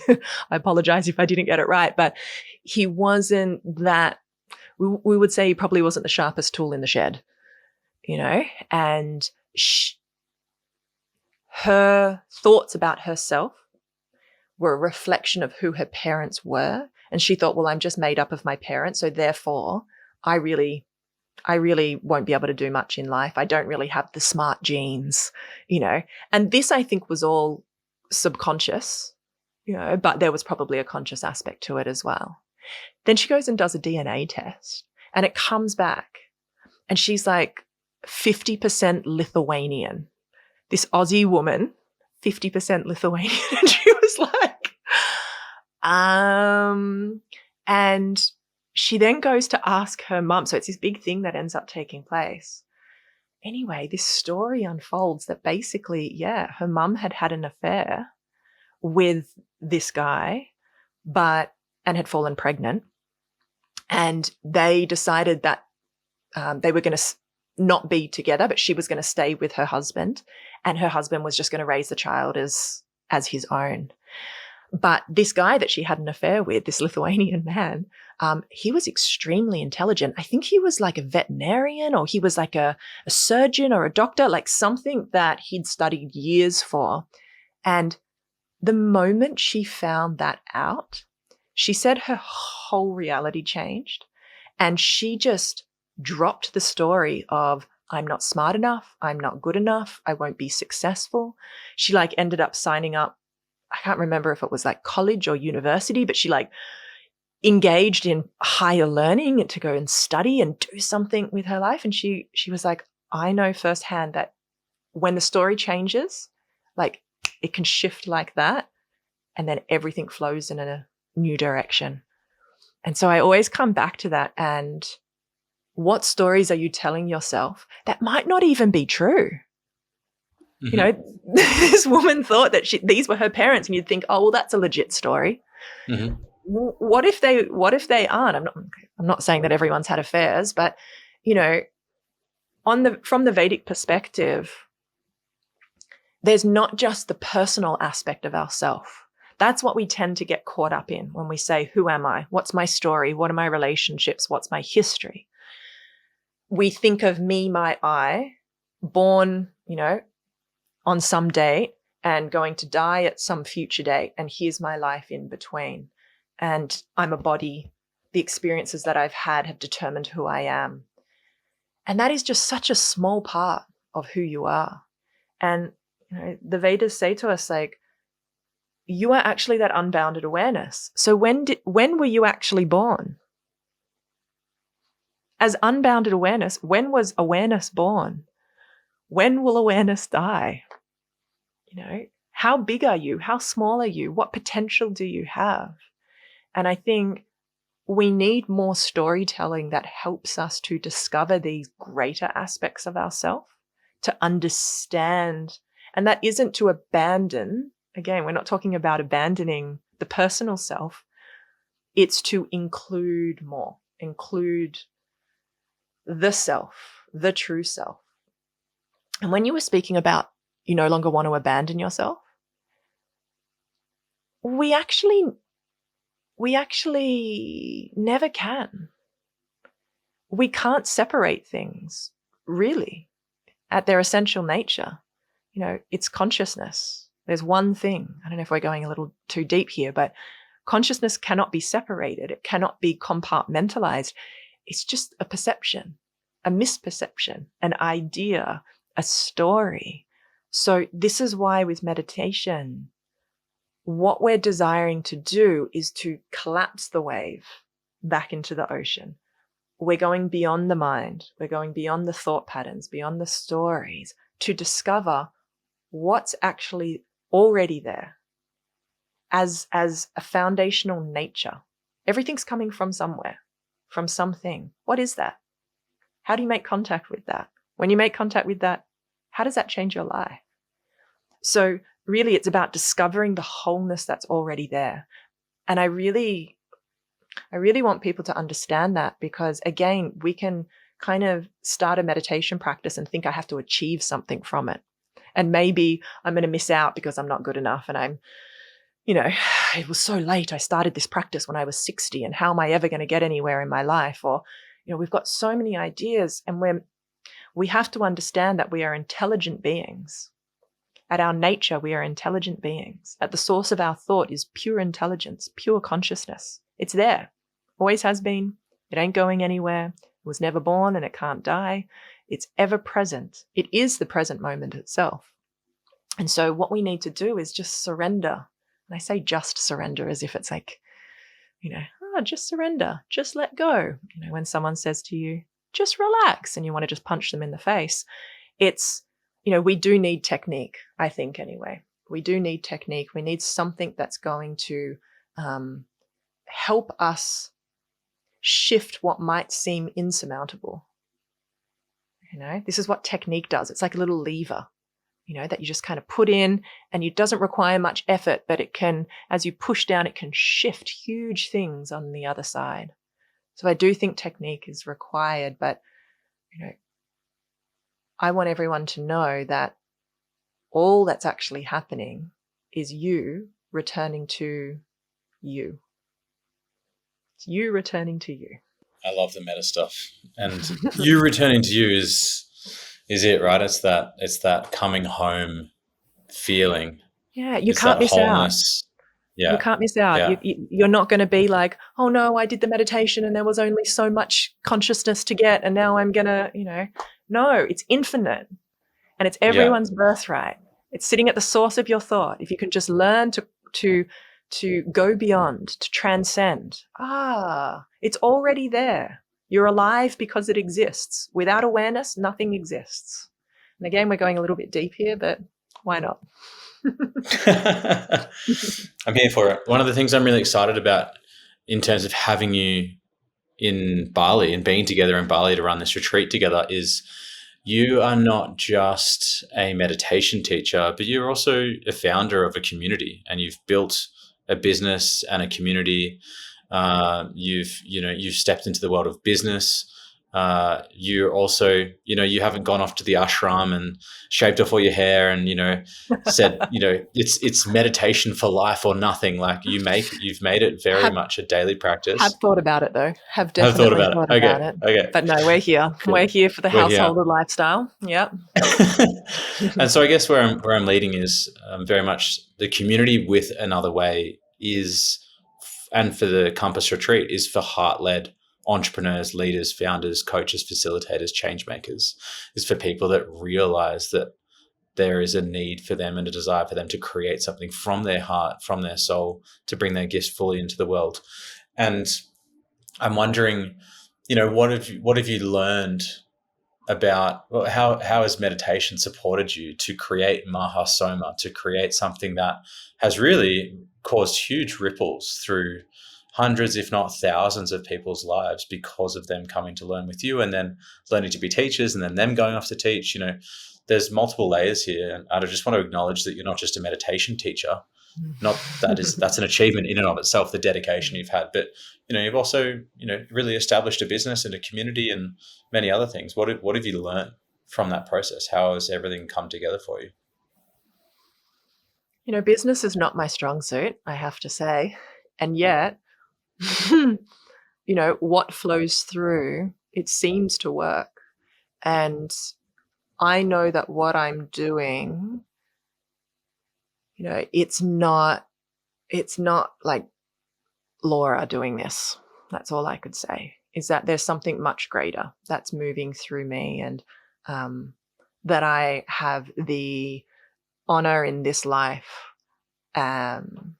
I apologize if I didn't get it right, but he wasn't that, we would say he probably wasn't the sharpest tool in the shed, and her thoughts about herself were a reflection of who her parents were. And she thought, well, I'm just made up of my parents, so therefore I really won't be able to do much in life. I don't really have the smart genes, And this, I think, was all subconscious, but there was probably a conscious aspect to it as well. Then she goes and does a DNA test and it comes back and she's like 50% Lithuanian. This Aussie woman, 50% Lithuanian. And she was like, and she then goes to ask her mum. So it's this big thing that ends up taking place. Anyway, this story unfolds that basically, her mum had an affair with this guy, and had fallen pregnant. And they decided that they were going to not be together, but she was going to stay with her husband, and her husband was just going to raise the child as his own. But this guy that she had an affair with, this Lithuanian man, he was extremely intelligent. I think he was like a veterinarian, or he was like a surgeon or a doctor, like something that he'd studied years for. And the moment she found that out, she said her whole reality changed. And she just dropped the story of, I'm not smart enough. I'm not good enough. I won't be successful. She like ended up signing up. I can't remember if it was like college or university, but she like engaged in higher learning to go and study and do something with her life. And she was like, I know firsthand that when the story changes, like it can shift like that, and then everything flows in a new direction. And so I always come back to that. And what stories are you telling yourself that might not even be true? Mm-hmm. You know, this woman thought that these were her parents, and you'd think, oh, well, that's a legit story. Mm-hmm. What if they aren't? I'm not saying that everyone's had affairs, but you know, from the Vedic perspective, there's not just the personal aspect of ourself. That's what we tend to get caught up in when we say, who am I? What's my story? What are my relationships? What's my history? We think of me, my I, born, you know, on some date and going to die at some future date. And here's my life in between. And I'm a body. The experiences that I've had have determined who I am. And that is just such a small part of who you are. And you know, the Vedas say to us, like, you are actually that unbounded awareness. So when were you actually born? As unbounded awareness, when was awareness born? When will awareness die? You know, how big are you? How small are you? What potential do you have? And I think we need more storytelling that helps us to discover these greater aspects of ourselves, to understand. And that isn't to abandon. Again, we're not talking about abandoning the personal self. It's to include more, include the self, the true self. And when you were speaking about you no longer want to abandon yourself, we actually never can. We can't separate things, really, at their essential nature. You know, it's consciousness. There's one thing. I don't know if we're going a little too deep here, but consciousness cannot be separated. It cannot be compartmentalized. It's just a perception, a misperception, an idea, a story. So this is why with meditation, what we're desiring to do is to collapse the wave back into the ocean. We're going beyond the mind. We're going beyond the thought patterns, beyond the stories, to discover what's actually already there as a foundational nature. Everything's coming from somewhere, from something. What is that? How do you make contact with that? When you make contact with that, how does that change your life? So really, it's about discovering the wholeness that's already there. And I really want people to understand that, because again, we can kind of start a meditation practice and think I have to achieve something from it. And maybe I'm going to miss out because I'm not good enough. And I'm, you know, it was so late. I started this practice when I was 60, and how am I ever going to get anywhere in my life? Or, you know, we've got so many ideas, and we have to understand that we are intelligent beings. At our nature, we are intelligent beings. At the source of our thought is pure intelligence, pure consciousness. It's there. Always has been. It ain't going anywhere. It was never born and it can't die. It's ever present. It is the present moment itself. And so what we need to do is just surrender. And I say just surrender as if it's like, you know, just surrender, just let go. You know, when someone says to you, just relax, and you want to just punch them in the face, it's, you know, we do need technique, I think anyway. We do need technique. We need something that's going to help us shift what might seem insurmountable. You know, this is what technique does. It's like a little lever, you know, that you just kind of put in, and it doesn't require much effort, but it can, as you push down, it can shift huge things on the other side. So I do think technique is required, but, you know, I want everyone to know that all that's actually happening is you returning to you. It's you returning to you. I love the meta stuff. And you returning to you is it, right? It's that coming home feeling. Yeah, you can't miss out. You Yeah. can't miss out. Yeah. You're not going to be like, oh no, I did the meditation and there was only so much consciousness to get, and now I'm going to, no, it's infinite and it's Yeah. everyone's birthright. It's sitting at the source of your thought. If you can just learn to go beyond, to transcend, it's already there. You're alive because it exists. Without awareness, nothing exists. And again, we're going a little bit deep here, but why not? I'm here for it. One of the things I'm really excited about in terms of having you in Bali and being together in Bali to run this retreat together is you are not just a meditation teacher, but you're also a founder of a community, and you've built a business and a community. You've stepped into the world of business. You're also, you haven't gone off to the ashram and shaved off all your hair and, said, it's meditation for life or nothing. Like you've made it very much a daily practice. Have thought about it though. Have Have definitely thought about it. Okay. But no, we're here. Cool. We're here for the householder lifestyle. Yep. And so I guess where I'm leading is very much the community with another way is, and for the Compass Retreat is for heart-led entrepreneurs, leaders, founders, coaches, facilitators, change makers, is for people that realize that there is a need for them and a desire for them to create something from their heart, from their soul, to bring their gifts fully into the world. And I'm wondering, what have you learned about how has meditation supported you to create Mahasoma, to create something that has really caused huge ripples through hundreds, if not thousands of people's lives because of them coming to learn with you and then learning to be teachers and then them going off to teach. There's multiple layers here. And I just want to acknowledge that you're not just a meditation teacher. Not that's an achievement in and of itself, the dedication you've had, but you've also really established a business and a community and many other things. What have you learned from that process? How has everything come together for you? Business is not my strong suit, I have to say, and yet what flows through, it seems to work. And I know that what I'm doing, it's not like Laura doing this. That's all I could say, is that there's something much greater that's moving through me, and that I have the honor in this life and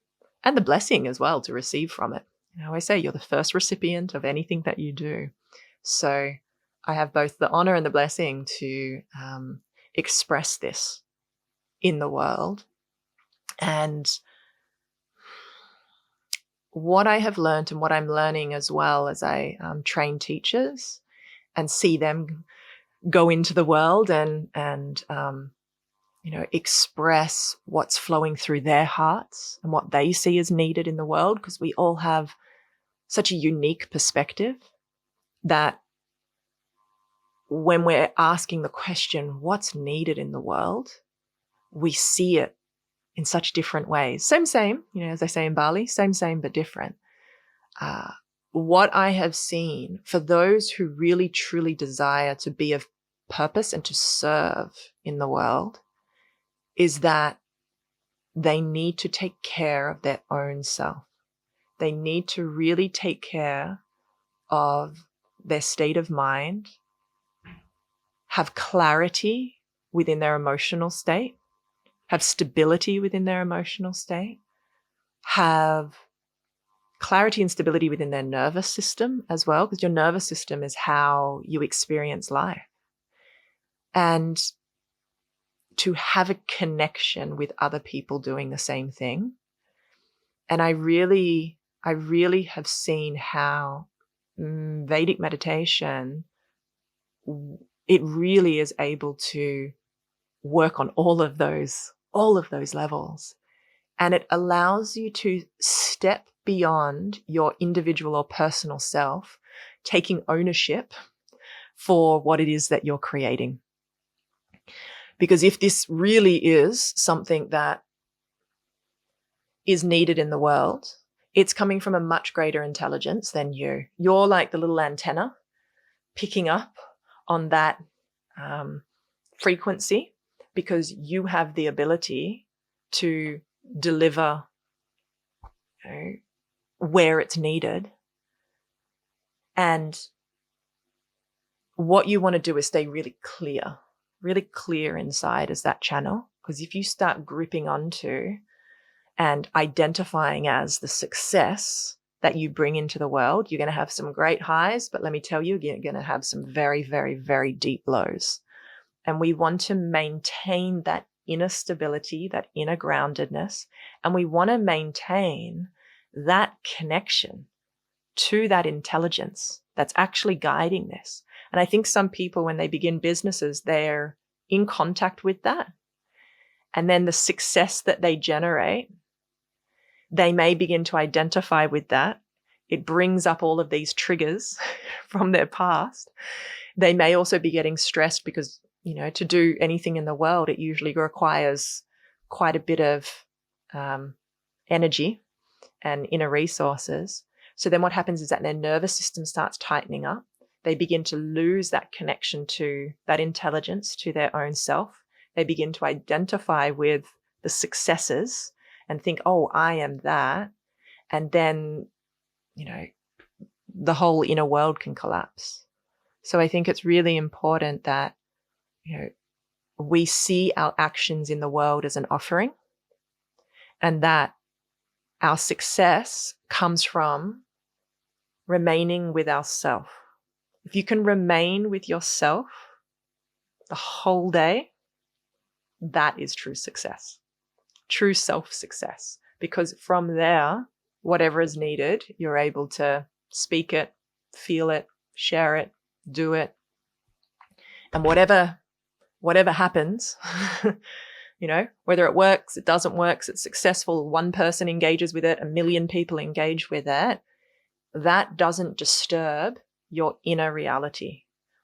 the blessing as well to receive from it. I always say you're the first recipient of anything that you do. So I have both the honor and the blessing to express this in the world. And what I have learned and what I'm learning as well as I train teachers and see them go into the world and express what's flowing through their hearts and what they see as needed in the world, because we all have such a unique perspective that when we're asking the question, what's needed in the world, we see it in such different ways. Same, as they say in Bali, same, but different. What I have seen for those who really, truly desire to be of purpose and to serve in the world is that they need to take care of their own self. They need to really take care of their state of mind, have clarity within their emotional state, have stability within their emotional state, have clarity and stability within their nervous system as well, because your nervous system is how you experience life. And to have a connection with other people doing the same thing. And I really have seen how Vedic meditation, it really is able to work on all of those levels. And it allows you to step beyond your individual or personal self, taking ownership for what it is that you're creating. Because if this really is something that is needed in the world, it's coming from a much greater intelligence than you. You're like the little antenna picking up on that frequency, because you have the ability to deliver you know, where it's needed. And what you want to do is stay really clear inside as that channel. Because if you start gripping onto and identifying as the success that you bring into the world, you're going to have some great highs, but let me tell you, you're going to have some very, very, very deep lows. And we want to maintain that inner stability, that inner groundedness, and we want to maintain that connection to that intelligence that's actually guiding this. And I think some people, when they begin businesses, they're in contact with that. And then the success that they generate, they may begin to identify with that. It brings up all of these triggers from their past. They may also be getting stressed because, you know, to do anything in the world, it usually requires quite a bit of energy and inner resources. So then what happens is that their nervous system starts tightening up. They begin to lose that connection to that intelligence, to their own self. They begin to identify with the successes and think, oh, I am that. And then, you know, the whole inner world can collapse. So I think it's really important that, you know, we see our actions in the world as an offering, and that our success comes from remaining with ourself. If you can remain with yourself the whole day, that is true success, true self-success. Because from there, whatever is needed, you're able to speak it, feel it, share it, do it. And whatever happens, you know, whether it works, it doesn't work, it's successful, one person engages with it, 1 million people engage with it, that doesn't disturb your inner reality,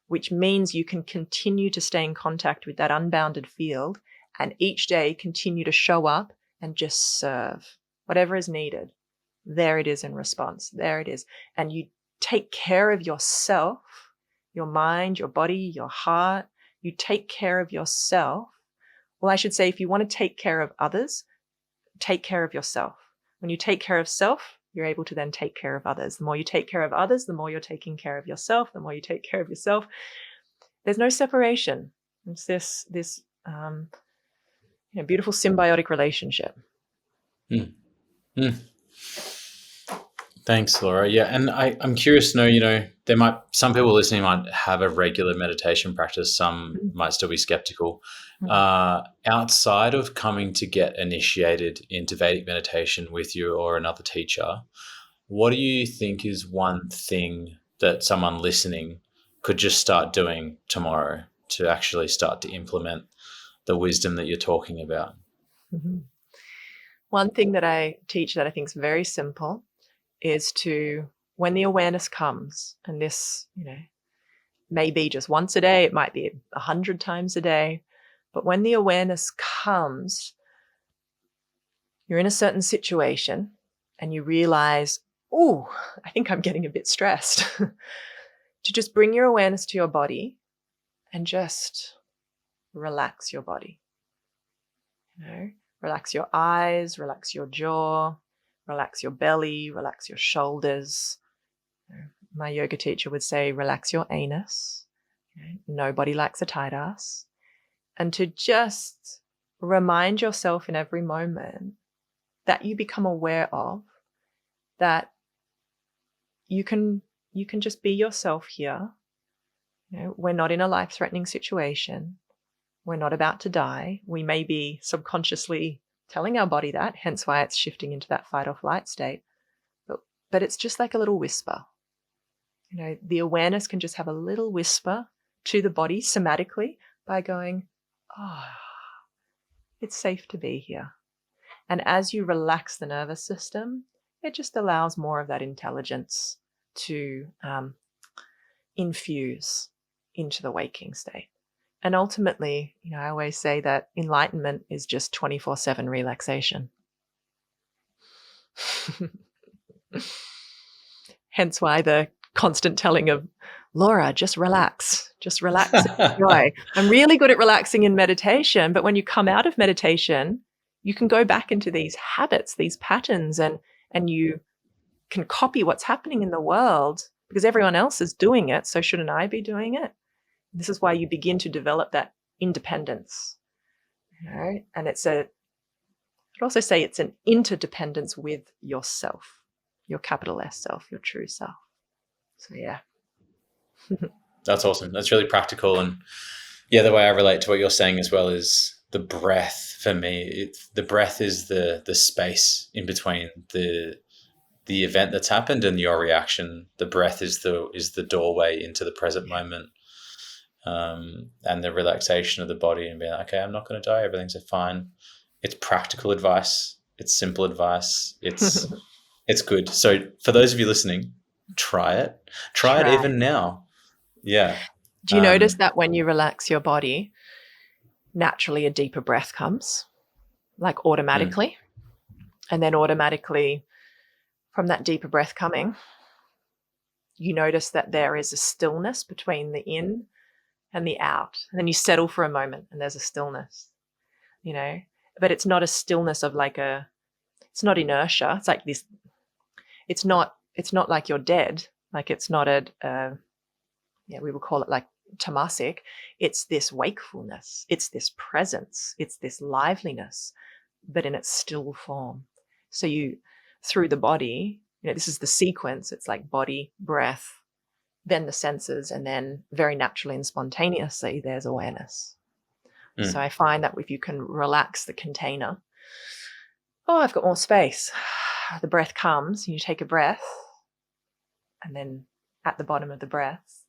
which means you can continue to stay in contact with that unbounded field and each day continue to show up and just serve whatever is needed. There it is in response. There it is. And you take care of yourself, your mind, your body, your heart. You take care of yourself. Well, I should say, if you want to take care of others, take care of yourself. When you take care of self, you're able to then take care of others. The more you take care of others, the more you're taking care of yourself. The more you take care of yourself, there's no separation. It's this beautiful symbiotic relationship. Mm. Mm. Thanks, Laura. Yeah, and I'm curious to know, some people listening might have a regular meditation practice. Some might still be skeptical. Outside of coming to get initiated into Vedic meditation with you or another teacher, what do you think is one thing that someone listening could just start doing tomorrow to actually start to implement the wisdom that you're talking about? Mm-hmm. One thing that I teach that I think is very simple is to, when the awareness comes, and this, may be just once a day, it might be 100 times a day, but when the awareness comes, you're in a certain situation and you realize, oh, I think I'm getting a bit stressed, to just bring your awareness to your body and just relax your body. Relax your eyes, relax your jaw, relax your belly, relax your shoulders. My yoga teacher would say, relax your anus. Nobody likes a tight ass. And to just remind yourself in every moment that you become aware of, that you can just be yourself here. We're not in a life-threatening situation. We're not about to die. We may be subconsciously telling our body that, hence why it's shifting into that fight or flight state. But it's just like a little whisper. The awareness can just have a little whisper to the body somatically by going, oh, it's safe to be here. And as you relax the nervous system, it just allows more of that intelligence to infuse into the waking state. And ultimately, I always say that enlightenment is just 24/7 relaxation. Hence why the constant telling of, Laura, just relax and enjoy. I'm really good at relaxing in meditation, but when you come out of meditation, you can go back into these habits, these patterns, and and you can copy what's happening in the world because everyone else is doing it, so shouldn't I be doing it? This is why you begin to develop that independence. And I'd also say it's an interdependence with yourself, your capital S self, your true self. So yeah. That's awesome. That's really practical. And yeah, the way I relate to what you're saying as well is the breath for me. The breath is the space in between the event that's happened and your reaction. The breath is the doorway into the present moment, and the relaxation of the body and being like, okay, I'm not going to die. Everything's fine. It's practical advice. It's simple advice. It's good. So for those of you listening, try it. Try it even now. Yeah. Do you notice that when you relax your body, naturally a deeper breath comes, like automatically? And then automatically from that deeper breath coming, you notice that there is a stillness between the in and the out. And then you settle for a moment and there's a stillness, but it's not a stillness of it's not inertia. It's like this, it's not like you're dead. Like it's not we would call it like tamasic. It's this wakefulness. It's this presence. It's this liveliness, but in its still form. So you, through the body, this is the sequence. It's like body, breath, then the senses, and then very naturally and spontaneously there's awareness. So I find that if you can relax the container, I've got more space. The breath comes, and you take a breath, and then at the bottom of the breath,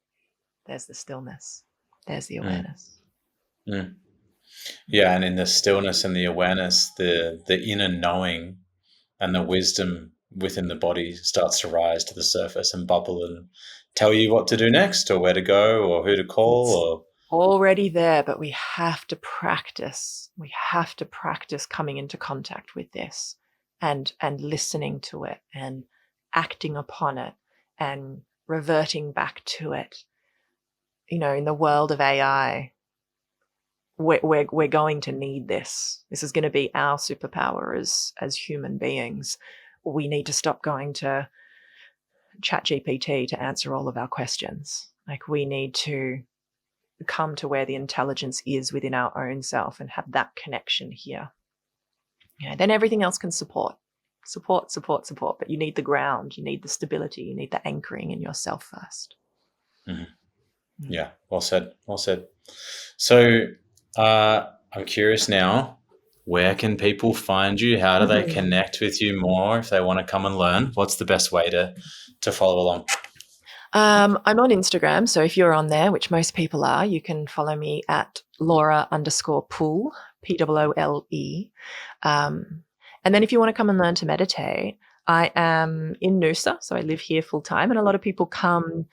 there's the stillness. There's the awareness. Yeah, and in the stillness and the awareness, the inner knowing and the wisdom within the body starts to rise to the surface and bubble and tell you what to do next or where to go or who to call. Already there, but we have to practice. We have to practice coming into contact with this and listening to it and acting upon it and reverting back to it. In the world of AI, we're going to need this. This is going to be our superpower as human beings. We need to stop going to ChatGPT to answer all of our questions. Like we need to come to where the intelligence is within our own self and have that connection here. Then everything else can support. But you need the ground, you need the stability, you need the anchoring in yourself first. Yeah, well said. So I'm curious now, where can people find you? How do they connect with you more if they want to come and learn? What's the best way to follow along? I'm on Instagram, so if you're on there, which most people are, you can follow me at Laura_Poole, Poole. And then if you want to come and learn to meditate, I am in Noosa, so I live here full time, and a lot of people come,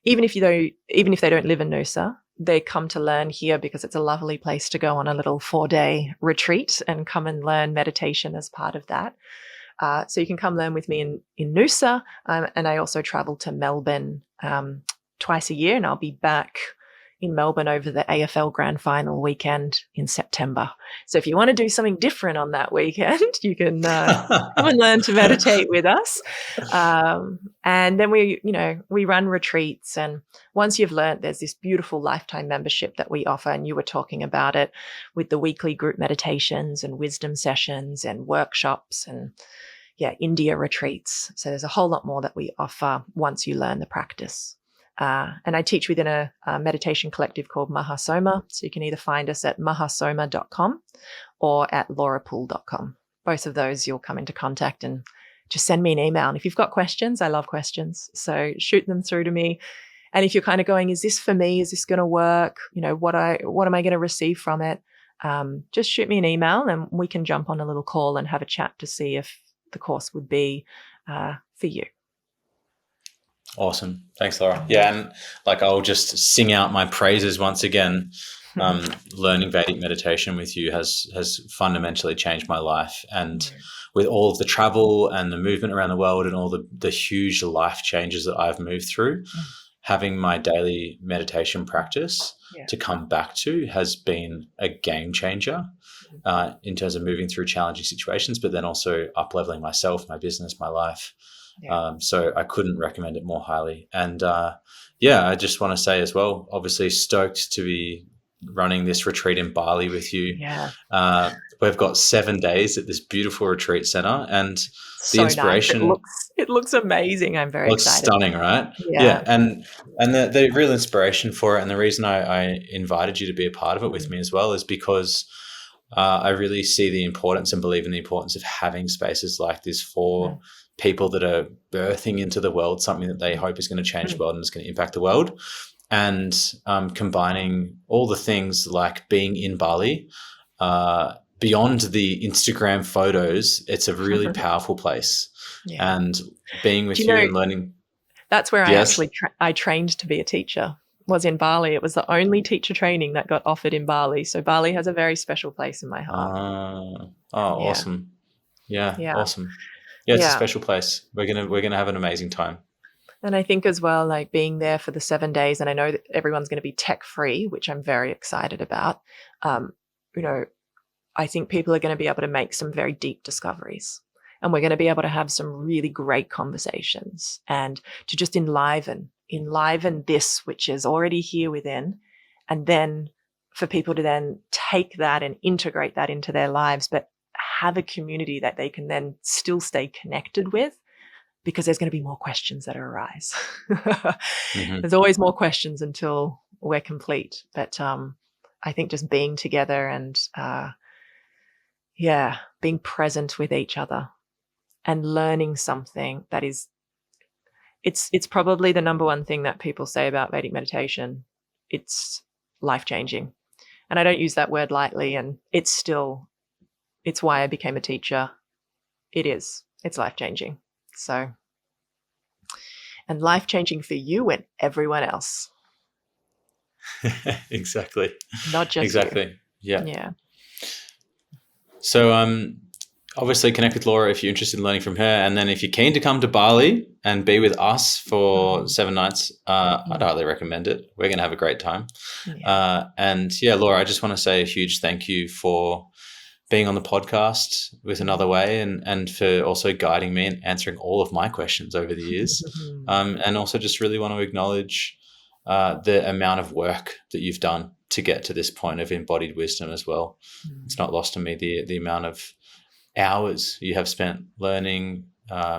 even if they don't live in Noosa, they come to learn here because it's a lovely place to go on a little 4-day retreat and come and learn meditation as part of that. So you can come learn with me in Noosa, and I also travel to Melbourne twice a year, and I'll be back in Melbourne over the AFL Grand Final weekend in September. So if you want to do something different on that weekend, you can come and learn to meditate with us. And then we run retreats, and once you've learned, there's this beautiful lifetime membership that we offer, and you were talking about it with the weekly group meditations and wisdom sessions and workshops and India retreats. So there's a whole lot more that we offer once you learn the practice. And I teach within a meditation collective called Mahasoma. So you can either find us at mahasoma.com or at laurapoole.com. Both of those you'll come into contact, and just send me an email. And if you've got questions, I love questions, so shoot them through to me. And if you're kind of going, is this for me? Is this going to work? What am I going to receive from it? Just shoot me an email and we can jump on a little call and have a chat to see if the course would be for you. Awesome. Thanks, Laura. Yeah, and I'll just sing out my praises once again. Learning Vedic meditation with you has fundamentally changed my life. And with all of the travel and the movement around the world and all the huge life changes that I've moved through, having my daily meditation practice to come back to has been a game changer in terms of moving through challenging situations, but then also up-leveling myself, my business, my life. So I couldn't recommend it more highly. And I just want to say as well, obviously stoked to be running this retreat in Bali with you. We've got 7 days at this beautiful retreat center, and the inspiration nice. It looks amazing. I'm very excited. Stunning, right? And the real inspiration for it, and the reason I invited you to be a part of it with me as well, is because I really see the importance and believe in the importance of having spaces like this for people that are birthing into the world something that they hope is going to change the world and is going to impact the world. And combining all the things like being in Bali, beyond the Instagram photos, it's a really powerful place. And being with you and learning. That's where I actually I trained to be a teacher, was in Bali. It was the only teacher training that got offered in Bali. So Bali has a very special place in my heart. Awesome. Awesome. It's a special place. We're gonna have an amazing time. And I think as well, like being there for the 7 days, and I know that everyone's going to be tech free, which I'm very excited about. I think people are going to be able to make some very deep discoveries, and we're going to be able to have some really great conversations, and to just enliven this, which is already here within, and then for people to then take that and integrate that into their lives, but have a community that they can then still stay connected with, because there's going to be more questions that arise. There's always more questions until we're complete. But I think just being together and being present with each other and learning something that is, it's probably the number one thing that people say about Vedic meditation. It's life-changing. And I don't use that word lightly, and it's why I became a teacher. It's life-changing. So, and life-changing for you and everyone else. Exactly. Not just you. Yeah. So obviously connect with Laura if you're interested in learning from her, and then if you're keen to come to Bali and be with us for 7 nights, I'd highly recommend it. We're going to have a great time. Laura, I just want to say a huge thank you for being on the podcast with Another Way, and for also guiding me and answering all of my questions over the years. And also just really want to acknowledge the amount of work that you've done to get to this point of embodied wisdom as well. It's not lost to me the amount of hours you have spent learning,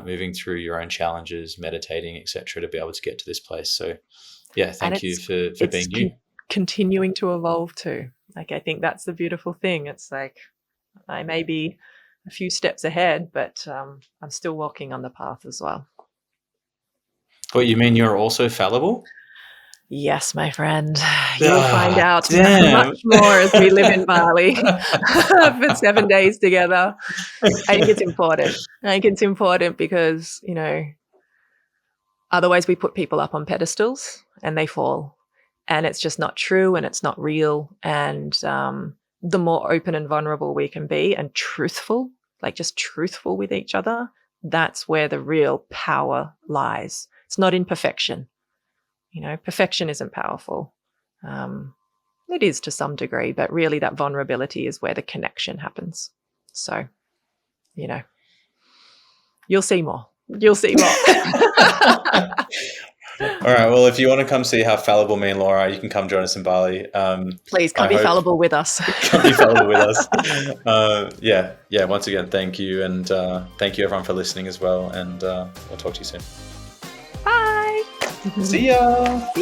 moving through your own challenges, meditating, etc., to be able to get to this place. So thank you for being you. Continuing to evolve too. Like, I think that's the beautiful thing. It's like, I may be a few steps ahead, but I'm still walking on the path as well. What, you mean you're also fallible? Yes, my friend. You'll find out much more as we live in Bali for 7 days together. I think it's important. Because, otherwise we put people up on pedestals and they fall. And it's just not true, and it's not real. And the more open and vulnerable we can be, and truthful, like just truthful with each other, that's where the real power lies. It's not in perfection. Perfection isn't powerful. It is to some degree, but really that vulnerability is where the connection happens. So, you'll see more. All right. Well, if you want to come see how fallible me and Laura are, you can come join us in Bali. Please come be fallible with us. Come be fallible with us. Once again, thank you. And thank you everyone for listening as well. And we'll talk to you soon. Bye. See ya.